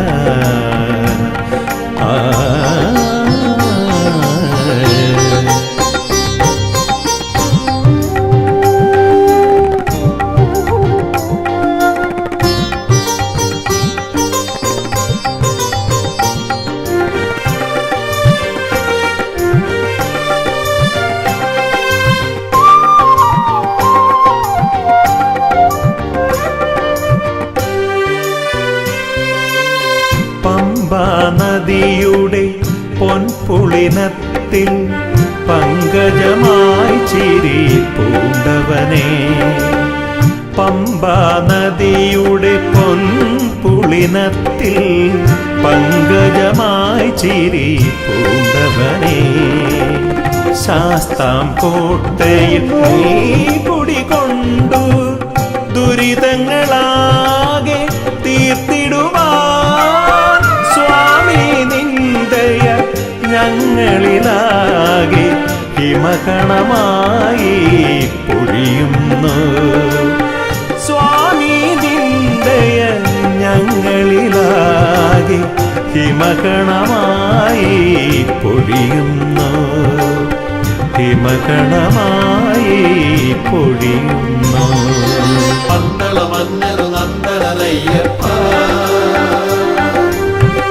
Speaker 3: നദിയുടെ പൊൻപുളിനത്തിൽ പങ്കജമായി ചിരി പൂണ്ടവനെ പമ്പാ നദിയുടെ പൊൻപുളിനത്തിൽ പങ്കജമായി ചിരി പൂണ്ടവനേ ശാസ്താം കോട്ടയിൽ നീ കുടികൊണ്ടു ദുരിതങ്ങളാകെ തീർത്തിടുവാൻ സ്വാമി നിന്ദയ ഞങ്ങളിലാകെ ഹിമകണമായി പൊഴിയുന്നു സ്വാമി നിന്ദയ ഞങ്ങളിലാകെ ഹിമകണമായി പൊഴിയുന്നു ഹിമകണമായി പൊഴിയുന്നു
Speaker 1: പന്തള മന്നരു നന്ദനയ്യപ്പ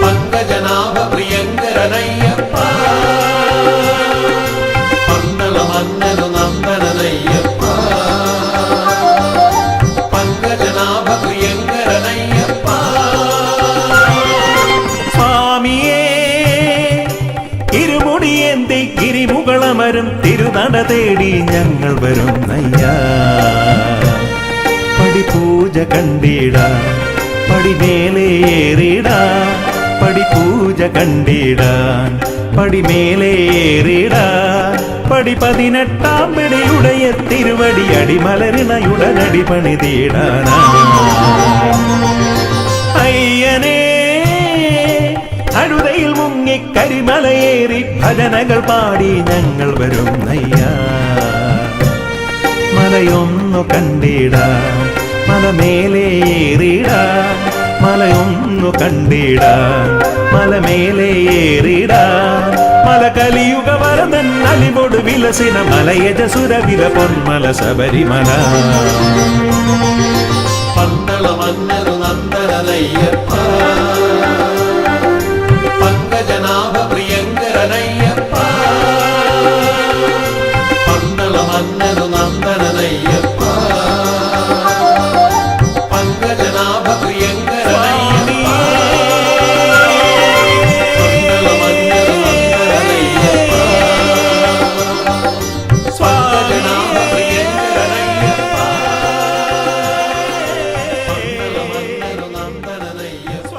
Speaker 1: പങ്കജനാഭ പ്രിയങ്കരനയ്യപ്പ പന്തള മന്നരു നന്ദനയ്യപ്പ പങ്കജനാഭ പ്രിയങ്കരനയ്യപ്പ
Speaker 3: സ്വാമിയേ ഇരുമുടിയേന്തി ഗിരിമുകളമരും തിരുനട തേടി ഞങ്ങൾ വരും നയ്യാ പടിപൂജ കണ്ടിട പടിമേലേറിട പടിപൂജ കണ്ടിടാൻ പടിമേലേറിട പടി 18 പിടിയുടയ തിരുവടി അടിമലരിണയുടനടി പണിതീടാനാ അയ്യനേ അഴുതയിൽ മുങ്ങി കരിമലയേറി ഭജനകൾ പാടി ഞങ്ങൾ വരും നയ്യാ മലയൊന്നു കണ്ടിട മലമേലേറിട മലയൊന്നു കണ്ടിട മലമേലേറിട മല കലിയുഗ വരദൻ അലിവോട് വിലസിന മലയജസുരവില പൊന്മല ശബരിമല
Speaker 1: പന്തള മന്നരു നന്ദനയ്യപ്പ പങ്കജനാഭ പ്രിയങ്കരനയ്യപ്പ പന്തള മന്നരു നന്ദനയ്യപ്പ പങ്കജനാഭ പ്രിയങ്കരനയ്യപ്പ പന്തള മന്നരു നന്ദനയ്യപ്പ പങ്കജനാഭ പ്രിയങ്കരനയ്യപ്പ പന്തള മന്നരു നന്ദനയ്യപ്പ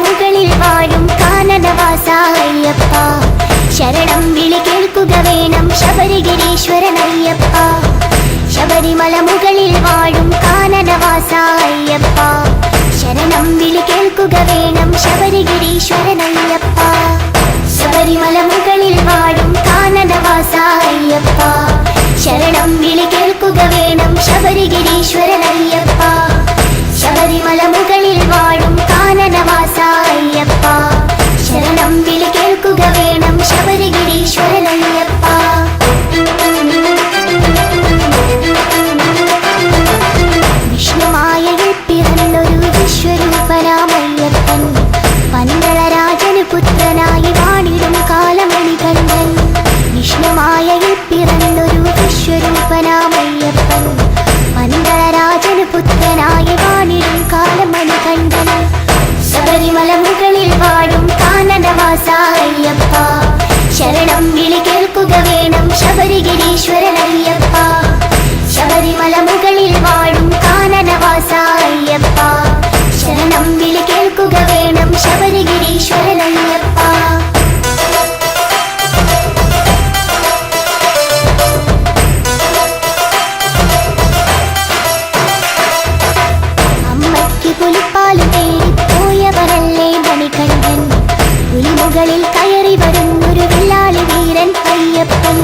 Speaker 6: ശബരിമലമുകളിൽ വാഴും കാനനവാസ അയ്യപ്പ ശരണം വിളി കേൾക്കുക വേണം ശബരിഗിരീശ്വരനയ്യപ്പ ശബരിമലമുകളിൽ വാഴും കാനനവാസ അയ്യപ്പ ശരണം വിളി കേൾക്കുക വേണം ശബരിഗിരീശ്വരനയ്യപ്പ ശബരിമലമുകളിൽ വാഴും കാനനവാസ അയ്യപ്പ ശരണം വിളി കേൾക്കുക വേണം ശബരിഗിരീശ്വരനയ്യപ്പ ശബരിമലമുകളിൽ വാഴും കാനനവാസ അയ്യപ്പ ശരണം വിളി കേൾക്കുക വേണം ശബരിഗിരീശ്വരനയ്യപ്പ വിഷ്ണുമായയിൽ പിറന്നൊരു വിശ്വരൂപനാമയ്യപ്പൻ പന്തളരാജനു പുത്രനായി വാണിടും കാലമണികണ്ഠൻ വിഷ്ണുമായയിൽ പിറന്നൊരു വിശ്വരൂപനാമയ്യപ്പൻ പന്തളരാജനു പുത്രനായി വാണിടും കാലമണികണ്ഠൻ ശബരിമലമുകളിൽ വാഴും കാനനവാസ അയ്യപ്പ ശരണം വിളി കേൾക്കുക വേണം ശബരിഗിരീശ്വരനയ്യപ്പ ശബരിമലമുകളിൽ വാഴും കാനനവാസ അയ്യപ്പ ശരണം വിളി കേൾക്കുക വേണം ശബരിഗിരീശ്വരനയ്യപ്പ അമ്മയ്ക്ക് പുലിപ്പാല് തേടി പോയവരല്ലേ മണികണ്ഠൻ പുലിമുകളിൽ കയറി വരുന്നൊരു വില്ലാളി വീരൻ അയ്യപ്പൻ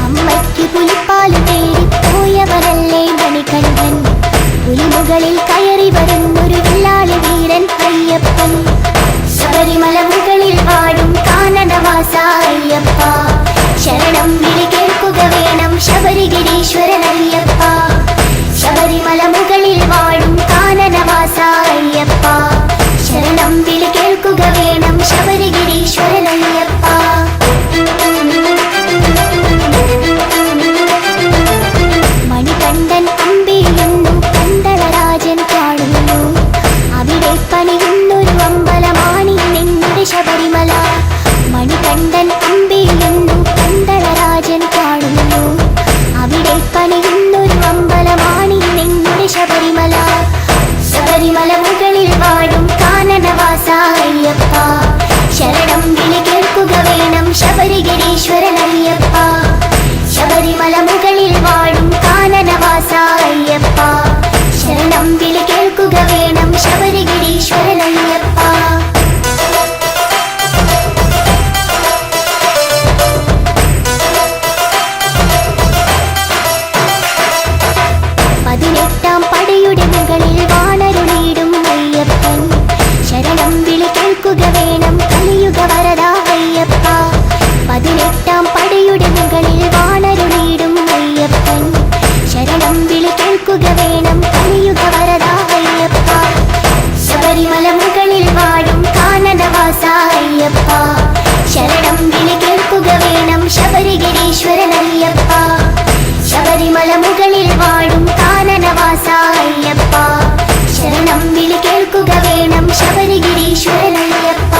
Speaker 6: അമ്മയ്ക്ക് പുലിപ്പാല് തേടി പോയവരല്ലേ മണികണ്ഠൻ പുലിമുകളിൽ കയറി വരുന്നൊരു വില്ലാളി വീരൻ അയ്യപ്പൻ ശബരിമലമുകളിൽ വാഴും കാനനവാസ അയ്യപ്പ ശരണം വിളി കേൾക്കുക വേണം ശബരിഗിരീശ്വരനയ്യപ്പ ശബരിമലമുകളിൽ വാഴും കാനനവാസ അയ്യപ്പ ശരണം വിളി കേൾക്കുക വേണം ശബരിഗിരീശ്വരനയ്യപ്പ മണികണ്ഠൻ അമ്പിയുന്നു പന്തളരാജൻ കാണുന്നു അവിടെ പണിയുന്നൊരു അമ്പലമാണി നിന്നുടെ ശബരിമല മണികണ്ഠൻ അമ്പിയുന്നു പന്തളരാജൻ കാണുന്നു അവിടെ പണിയുന്നൊരു അമ്പലമാണി നിന്നുടെ ശബരിമല ശബരിമലമുകളിൽ വാഴും കാനനവാസ അയ്യപ്പ ശരണം വിളി കേൾക്കുക വേണം ശബരിഗിരീശ്വരനയ്യപ്പ ശബരിമലമുകളിൽ വാഴും കാനനവാസ അയ്യപ്പ ശരണം വിളി കേൾക്കുക വേണം ശബരിഗിരീശ്വരനയ്യപ്പ പതിനെട്ടാം പടയുടെ മുകളിൽ വാണരുളിയിടും അയ്യപ്പൻ ശരണം വിളി കേൾക്കുക വേണം കലിയുഗ വരദ അയ്യപ്പ പതിനെട്ടാം പടയുടെ മുകളിൽ വാണരുളിയിടും അയ്യപ്പൻ ശരണം വിളി കേൾക്കുക വേണം കലിയുഗ വരദ അയ്യപ്പ ശബരിമലമുകളിൽ വാഴും കാനനവാസ അയ്യപ്പ ശരണം വിളി കേൾക്കുക വേണം ശബരിഗിരീശ്വരനയ്യപ്പ ശബരിമലമുകളിൽ വാഴും കാനനവാസ അയ്യപ്പ ശരണം വിളി കേൾക്കുക വേണം ശബരിഗിരീശ്വരനയ്യപ്പ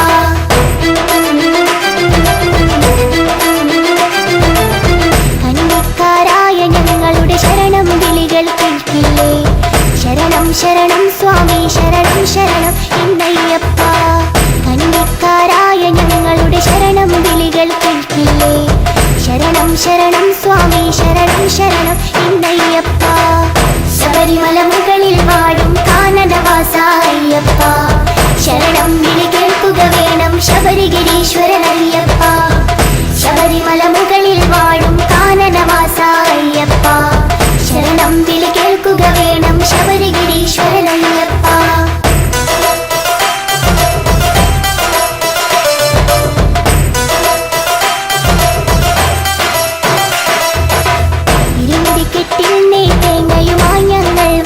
Speaker 6: കന്യക്കാരായ ഞങ്ങളുടെ ശരണം വിളികൾ കേൾക്കില്ലേ ശരണം ശരണം സ്വാമി ശരണം ശരണം എന്നയ്യപ്പ കന്യക്കാരായ ഞങ്ങളുടെ ശരണം വിളികൾ കേൾക്കില്ലേ ശരണം ശരണം സ്വാമി ശരണം ശരണം എന്നയ്യപ്പ ശബരിമലമുകളിൽ വാഴും കാനനവാസ അയ്യപ്പ ശരണം വിളി കേൾക്കുക വേണം ശബരിഗിരീശ്വരനയ്യപ്പ ശബരിമലമുകളിൽ വാഴും കാനനവാസ അയ്യപ്പ ശരണം വിളി കേൾക്കുക വേണം ശബരിഗിരീശ്വരനയ്യപ്പ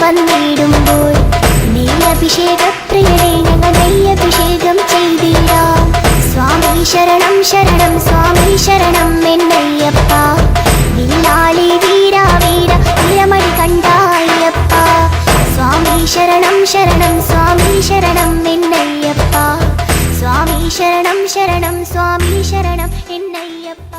Speaker 6: വന്നിടുമ്പോൾ നെയ്യഭിഷേകപ്രിയനെ ഞങ്ങൾ നെയ്യഭിഷേകം ചെയ്തിടാം സ്വാമി ശരണം ശരണം സ്വാമി ശരണം എന്നയ്യപ്പ വില്ലാളി വീര വീര വീരമണി കണ്ടായപ്പ സ്വാമി ശരണം ശരണം സ്വാമി ശരണം എന്നയ്യപ്പ സ്വാമി ശരണം ശരണം സ്വാമി ശരണം എന്നയ്യപ്പ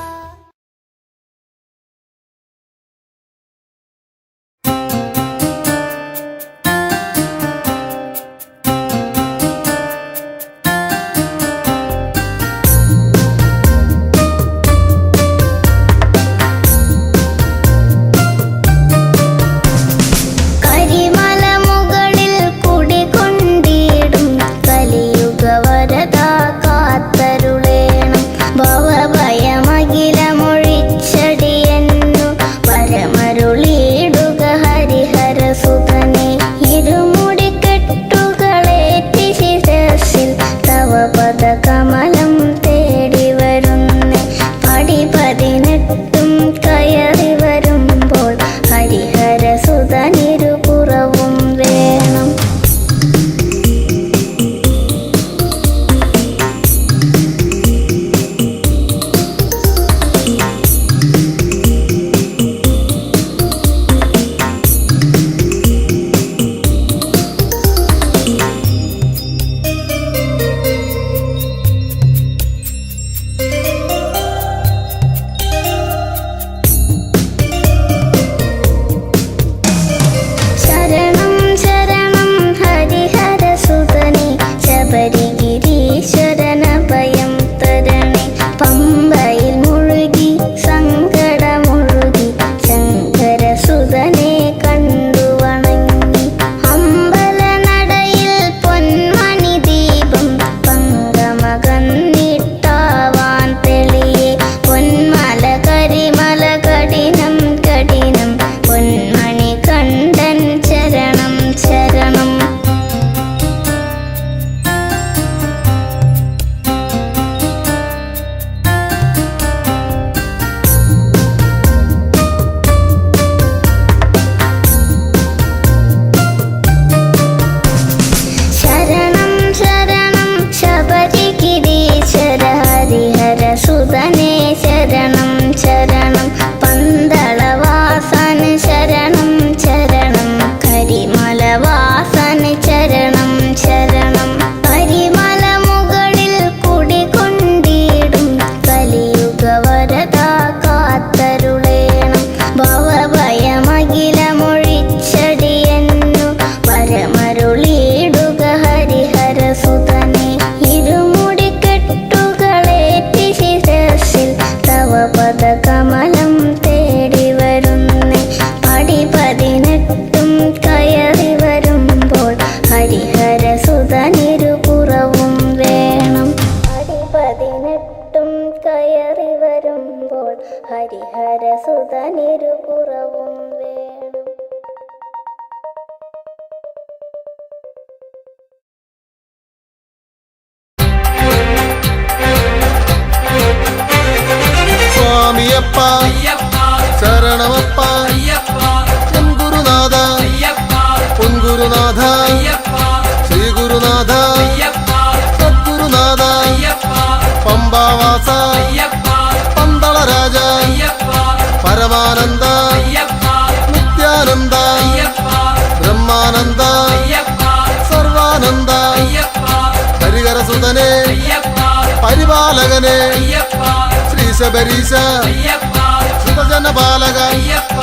Speaker 5: ഹരിഹരസുതനെ
Speaker 2: അയ്യപ്പ
Speaker 5: പരിപാലകനെ
Speaker 2: അയ്യപ്പ
Speaker 5: ശ്രീ ശബരീശ
Speaker 2: അയ്യപ്പ
Speaker 5: സുതജനപാലക
Speaker 2: അയ്യപ്പ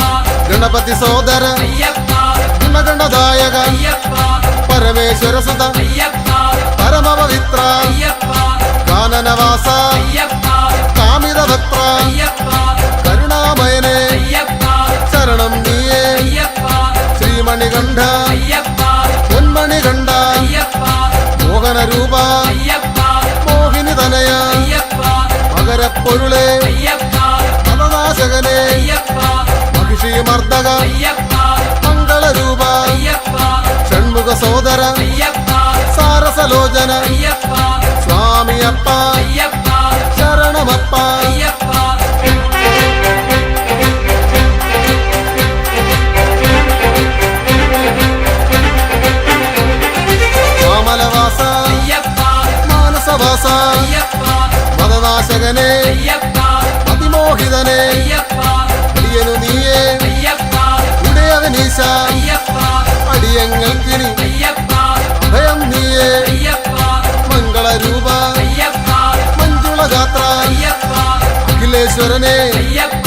Speaker 5: ഗണപതി സോദര
Speaker 2: അയ്യപ്പ
Speaker 5: ഗുണഗണദായക
Speaker 2: അയ്യപ്പ
Speaker 5: പരമേശ്വര സുത
Speaker 2: അയ്യപ്പ
Speaker 5: പരമപവിത്ര
Speaker 2: അയ്യപ്പ
Speaker 5: കാനനവാസ
Speaker 2: അയ്യപ്പ
Speaker 5: കാമിതഭക്ത
Speaker 2: അയ്യപ്പ
Speaker 5: കരുണാമയനെ
Speaker 2: അയ്യപ്പ
Speaker 5: ശരണം നീയേ
Speaker 2: അയ്യപ്പ
Speaker 5: ശ്രീമണികണ്ഠ
Speaker 2: അയ്യപ്പ
Speaker 5: പൊന്മണികണ്ഠ
Speaker 2: അയ്യപ്പ
Speaker 5: മോഹനരൂപ
Speaker 2: അയ്യപ്പ
Speaker 5: മോഹിനി തനയ
Speaker 2: അയ്യപ്പ
Speaker 5: മകരപ്പൊരുളെ
Speaker 2: അയ്യപ്പ
Speaker 5: മതനാശകനെ
Speaker 2: അയ്യപ്പ
Speaker 5: മഹിഷി മർദ്ദക
Speaker 2: അയ്യപ്പ
Speaker 5: മംഗളരൂപ
Speaker 2: അയ്യപ്പ
Speaker 5: ഷൺമുഖ സോദര
Speaker 2: അയ്യപ്പ
Speaker 5: സാരസലോചന
Speaker 2: അയ്യപ്പ
Speaker 5: സ്വാമിയപ്പ
Speaker 2: അയ്യപ്പ
Speaker 5: ശരണമപ്പ
Speaker 2: അയ്യപ്പ
Speaker 5: മാമലവാസ
Speaker 2: അയ്യപ്പ
Speaker 5: മാനസവാസ
Speaker 2: അയ്യപ്പ
Speaker 5: മതനാശകനെ
Speaker 2: അയ്യപ്പ
Speaker 5: അതിമോഹിതനെ
Speaker 2: അയ്യപ്പ
Speaker 5: അടിയനു നീയേ
Speaker 2: അയ്യപ്പ
Speaker 5: ഉടയവനീശ
Speaker 2: അയ്യപ്പ
Speaker 5: അടിയങ്ങൾക്കിനി
Speaker 2: അയ്യപ്പ
Speaker 5: അഭയം നീയേ
Speaker 2: അയ്യപ്പ
Speaker 5: മംഗളരൂപ
Speaker 2: അയ്യപ്പ
Speaker 5: മഞ്ജുളഗാത്ര
Speaker 2: അയ്യപ്പ
Speaker 5: അഖിലേശ്വരനെ
Speaker 2: അയ്യപ്പ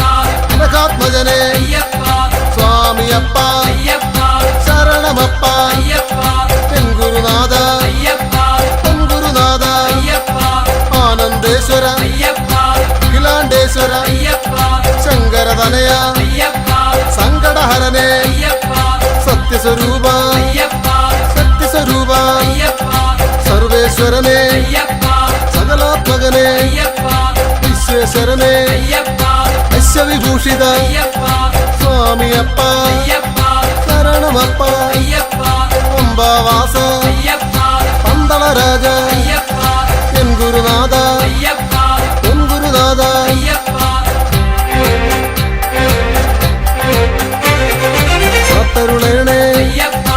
Speaker 5: അനഘാത്മജനെ
Speaker 2: അയ്യപ്പ
Speaker 5: സ്വാമിയപ്പ
Speaker 2: അയ്യപ്പ
Speaker 5: ശരണമപ്പ
Speaker 2: അയ്യപ്പ
Speaker 5: തെങ്കുരുനാഥ
Speaker 2: അയ്യപ്പ
Speaker 5: തെങ്കുരുനാഥ
Speaker 2: അയ്യപ്പ
Speaker 5: ആനന്ദേശ്വര
Speaker 2: അയ്യപ്പ
Speaker 5: അഖിലാണ്ടേശ്വര
Speaker 2: അയ്യപ്പ
Speaker 5: ശങ്കരതനയ
Speaker 2: അയ്യപ്പ
Speaker 5: സങ്കടഹരനെ
Speaker 2: അയ്യപ്പ
Speaker 5: സത്യസ്വരൂപ
Speaker 2: അയ്യപ്പ
Speaker 5: സത്യസ്വരൂപ
Speaker 2: അയ്യപ്പ
Speaker 5: സർവേശ്വരനെ
Speaker 2: അയ്യപ്പ
Speaker 5: സകലാത്മകനെ
Speaker 2: അയ്യപ്പ
Speaker 5: വിശ്വേശ്വരനെ
Speaker 2: അയ്യപ്പ
Speaker 5: യശവിഭൂഷിത
Speaker 2: അയ്യപ്പ
Speaker 5: സ്വാമിയപ്പ
Speaker 2: അയ്യപ്പ
Speaker 5: ശരണമപ്പ
Speaker 2: അയ്യപ്പ
Speaker 5: പമ്പാവാസ
Speaker 2: അയ്യപ്പ
Speaker 5: പന്തളരാജ
Speaker 2: അയ്യപ്പ
Speaker 5: എൻ ഗുരുനാഥ
Speaker 2: അയ്യപ്പ
Speaker 5: എൻ ഗുരുനാഥ
Speaker 2: അയ്യപ്പ
Speaker 5: കാത്തരുളേണേ
Speaker 2: അയ്യപ്പ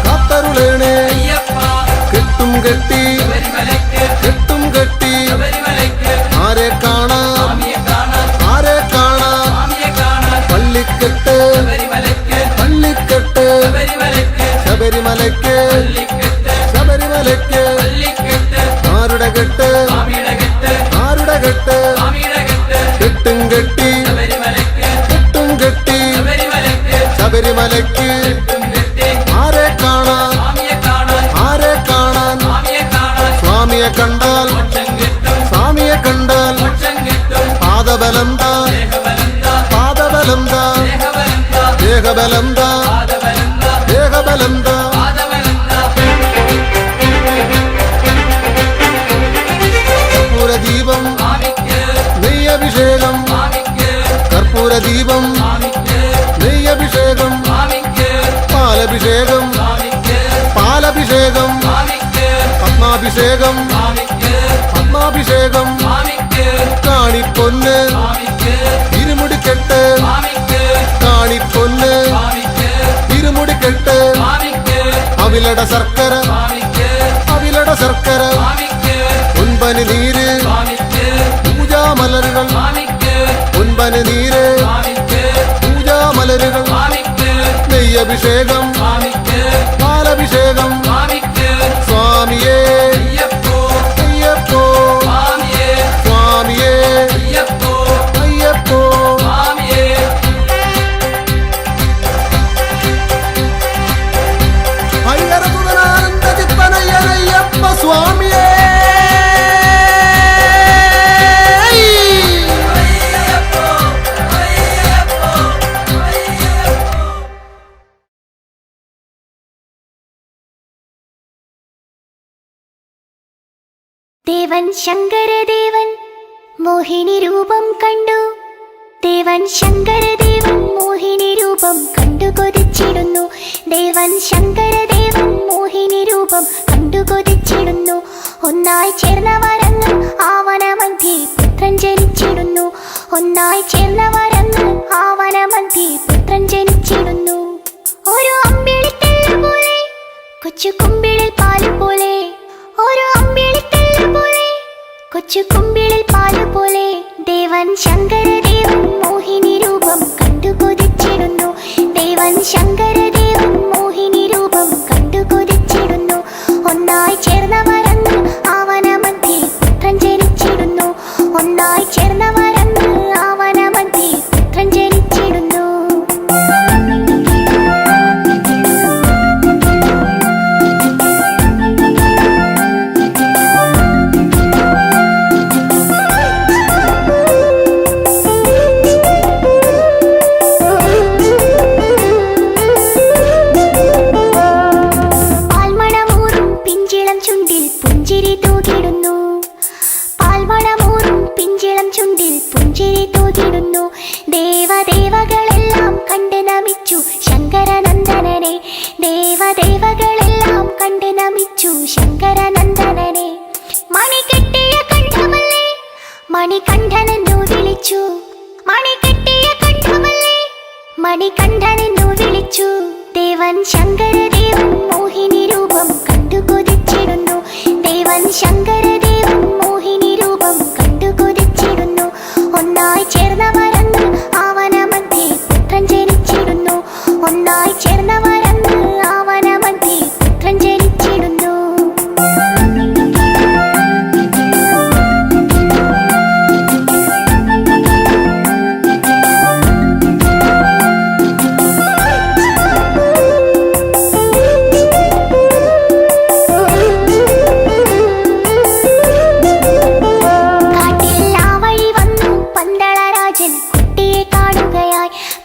Speaker 5: കാത്തരുളേണേ
Speaker 2: അയ്യപ്പ
Speaker 5: കെട്ടും കെട്ടി
Speaker 2: ശബരിമലയ്ക്ക്
Speaker 5: കെട്ടും കെട്ടി
Speaker 2: ശബരിമലയ്ക്ക്
Speaker 5: ആരെ കാണാം
Speaker 2: സ്വാമിയെ കാണാൻ
Speaker 5: ആരെ കാണാം
Speaker 2: സ്വാമിയെ കാണാൻ
Speaker 5: പള്ളിക്കെട്ട്
Speaker 2: ശബരിമലയ്ക്ക്
Speaker 5: പള്ളിക്കെട്ട്
Speaker 2: ശബരിമലയ്ക്ക്
Speaker 5: ശബരിമലയ്ക്ക്
Speaker 2: പള്ളിക്കെട്ട്
Speaker 5: ശബരിമലയ്ക്ക്
Speaker 2: പള്ളിക്കെട്ട്
Speaker 5: ആരുടെ കെട്ട്
Speaker 2: സ്വാമിയുടെ കെട്ട്
Speaker 5: ആരുടെ കെട്ട്
Speaker 2: സ്വാമിയുടെ കെട്ട്
Speaker 5: കെട്ടും കെട്ടി
Speaker 2: ശബരിമലയ്ക്ക്
Speaker 5: കെട്ടും കെട്ടി
Speaker 2: ശബരിമലയ്ക്ക്
Speaker 5: ശബരിമലയ്ക്ക്
Speaker 2: കെട്ടും കെട്ടി
Speaker 5: ആരെ കാണാൻ
Speaker 2: സ്വാമിയെ കാണാൻ
Speaker 5: ആരെ കാണാൻ
Speaker 2: സ്വാമിയെ കാണാൻ
Speaker 5: സ്വാമിയെ കണ്ടാൽ
Speaker 2: മോക്ഷം കിട്ടും
Speaker 5: സ്വാമിയെ കണ്ടാൽ
Speaker 2: മോക്ഷം കിട്ടും
Speaker 5: പാദബലം താ
Speaker 2: ദേഹബലം താ
Speaker 5: പാദബലം താ
Speaker 2: ദേഹബലം താ
Speaker 5: ദേഹബലം താ
Speaker 2: പാദബലം താ
Speaker 5: ദേഹബലം താ
Speaker 2: പാദബലം താ
Speaker 5: കർപ്പൂരദീപം
Speaker 2: സ്വാമിക്ക്
Speaker 5: നെയ്യഭിഷേകം
Speaker 2: സ്വാമിക്ക്
Speaker 5: കർപ്പൂരദീപം
Speaker 2: സ്വാമിക്ക്
Speaker 5: നെയ്യഭിഷേകം
Speaker 2: സ്വാമിക്ക്
Speaker 5: പാലഭിഷേകം
Speaker 2: സ്വാമിക്ക്
Speaker 5: പാലഭിഷേകം
Speaker 2: സ്വാമിക്ക്
Speaker 5: പത്മാഭിഷേകം
Speaker 2: സ്വാമിക്ക്
Speaker 5: പത്മാഭിഷേകം
Speaker 2: സ്വാമിക്ക്
Speaker 5: കാണിപ്പൊന്ന്
Speaker 2: സ്വാമിക്ക്
Speaker 5: ഇരുമുടിക്കെട്ട്
Speaker 2: സ്വാമിക്ക്
Speaker 5: കാണിപ്പൊന്ന്
Speaker 2: സ്വാമിക്ക്
Speaker 5: ഇരുമുടിക്കെട്ട്
Speaker 2: സ്വാമിക്ക്
Speaker 5: അവിലട ശർക്കര
Speaker 2: സ്വാമിക്ക്
Speaker 5: അവിലട ശർക്കര
Speaker 2: സ്വാമിക്ക്
Speaker 5: പൊൻപനി നീര്
Speaker 2: സ്വാമിക്ക്
Speaker 5: പൂജാമലരുകൾ
Speaker 2: സ്വാമിക്ക്
Speaker 5: പൊൻപനി നീര്
Speaker 2: സ്വാമിക്ക്
Speaker 5: പൂജാമലരുകൾ
Speaker 2: സ്വാമിക്ക്
Speaker 5: നെയ്യഭിഷേകം
Speaker 2: സ്വാമിക്ക്
Speaker 5: പാലഭിഷേകം
Speaker 2: സ്വാമിക്ക്
Speaker 5: സ്വാമിയേ
Speaker 2: അയ്യപ്പോ
Speaker 5: അയ്യപ്പോ
Speaker 2: സ്വാമിയേ
Speaker 5: സ്വാമിയേ
Speaker 2: അയ്യപ്പോ
Speaker 5: അയ്യപ്പോ
Speaker 2: സ്വാമിയേ
Speaker 5: ഹരിഹരസുതനാനന്ദ ചിത്തനയ്യനയ്യപ്പ സ്വാമിയേ
Speaker 2: അയ്യപ്പോ അയ്യപ്പോ അയ്യപ്പോ
Speaker 6: ദേവൻ ശങ്കരദേവൻ മോഹിനി രൂപം കണ്ടു. ദേവൻ ശങ്കരദേവൻ മോഹിനി രൂപം കണ്ടു കൊതിച്ചിടുന്നു. ദേവൻ ശങ്കരദേവൻ മോഹിനി രൂപം കണ്ടു കൊതിച്ചിടുന്നു. ഒന്നായി ചേർന്ന വരങ്ങൾ ആവനമധ്യേ പുത്രൻ ജനിച്ചിടുന്നു. ഒന്നായി ചേർന്ന വരങ്ങൾ ആവനമധ്യേ പുത്രൻ ജനിച്ചിടുന്നു. ഒരു അമ്പിളിത്തെല്ല് പോലെ കൊച്ചു കുമ്പിളിൽ പാല് പോലെ, ഒരു അമ്പിളിത്തെല്ല് പോലെ കൊച്ചു കുമ്പിളിൽ പാല് പോലെ ദേവൻ ശങ്കരദേവൻ മോഹിനി രൂപം കണ്ടു കൊതിച്ചിടുന്നു. ദേവൻ ശങ്കരദേവൻ മോഹിനി രൂപം കണ്ടു കൊതിച്ചിടുന്നു. ഒന്നായി ചേർന്ന വരങ്ങൾ ആവന ചുണ്ടിൽ പുഞ്ചിരി തൂകിടുന്നു. ദേവദേവകളെല്ലാം കണ്ട് നമിച്ചു ശങ്കരനന്ദനനെ. ദേവദേവകളെല്ലാം കണ്ട് നമിച്ചു ശങ്കരനന്ദനനെ. മണി കെട്ടിയ കണ്ഠമല്ലേ മണികണ്ഠനെന്നു വിളിച്ചു. മണി കെട്ടിയ കണ്ഠമല്ലേ മണികണ്ഠനെന്നു വിളിച്ചു. ദേവൻ ശങ്കരദേവൻ മോഹിനി രൂപം കണ്ടു കൊതിച്ചിടുന്നു. ദേവൻ ശങ്കരദേവൻ മോഹിനി രൂപം കണ്ടു കൊതിച്ചിടുന്നു. ഒന്നായി ചേർന്നവരന്ന് ആവനമധ്യേ പുത്രൻ ജനിച്ചിടുന്നു. ഒന്നായി ചേർന്നവരന്ന് ആവനമധ്യേ പുത്രൻ ജനിച്ചിടുന്നു.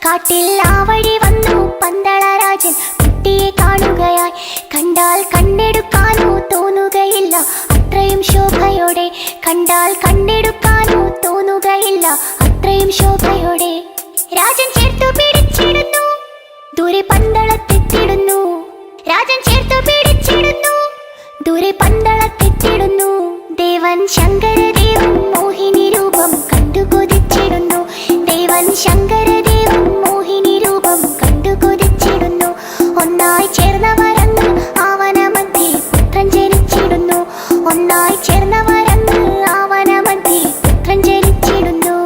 Speaker 6: കാട്ടിൽ ആ വഴി വന്നു പന്തളരാജൻ കുട്ടിയെ കാണുകയായി. കണ്ടാൽ കണ്ടെടുക്കാനോ തോന്നുകയില്ല അത്രയും ശോഭയോടെ. കണ്ടാൽ കണ്ടെടുക്കാനോ തോന്നുകയില്ല അത്രയും ശോഭയോടെ. രാജൻ ചേർത്തു പിടിച്ചിടുന്നു ദൂരെ പന്തളത്തെത്തിടുന്നു. രാജൻ ചേർത്തു പിടിച്ചിടുന്നു ദൂരെ പന്തളത്തെത്തിടുന്നു. ദേവൻ ശങ്കരദേവൻ മോഹിനി രൂപം കണ്ടു കൊതിച്ചിടുന്നു. ദേവൻ ശങ്കരദേവൻ മോഹിനി രൂപം കണ്ടു കൊതിച്ചിടുന്നു. ഒന്നായി ചേർന്നവരന്ന് ആവനമധ്യേ പുത്രൻ ജനിച്ചിടുന്നു. ഒന്നായി ചേർന്നവരന്ന് ആവനമധ്യേ പുത്രൻ ജനിച്ചിടുന്നു.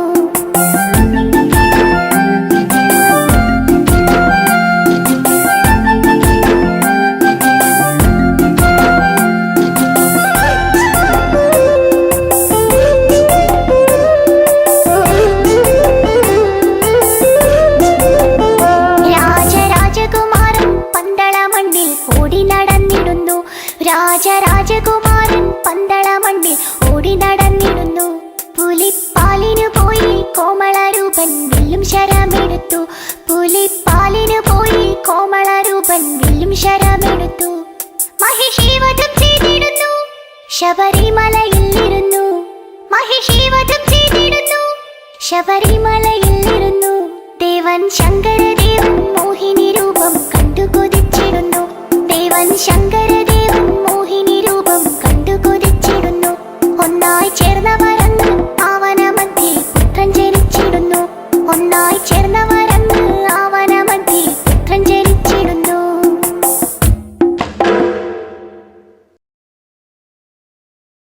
Speaker 6: രാജരാജകുമാരൻ പന്തളമണ്ണിൽ ഓടി നടന്നിടുന്നു. പുലിപ്പാലിനു പോയി കോമളരൂപൻ വില്ലും ശരമെടുത്തു. പുലിപ്പാലിനു പോയി കോമളരൂപൻ വില്ലും ശരമെടുത്തു. മഹിഷീവധം ചെയ്തിടുന്നു ശബരിമലയിലിരുന്നു. മഹിഷീവധം ചെയ്തിടുന്നു ശബരിമലയിലിരുന്നു. ദേവൻ ശങ്കരദേവൻ മോഹിനി രൂപം കണ്ടു കൊതിച്ചിടുന്നു. ദേവൻ ശങ്കരദേവൻ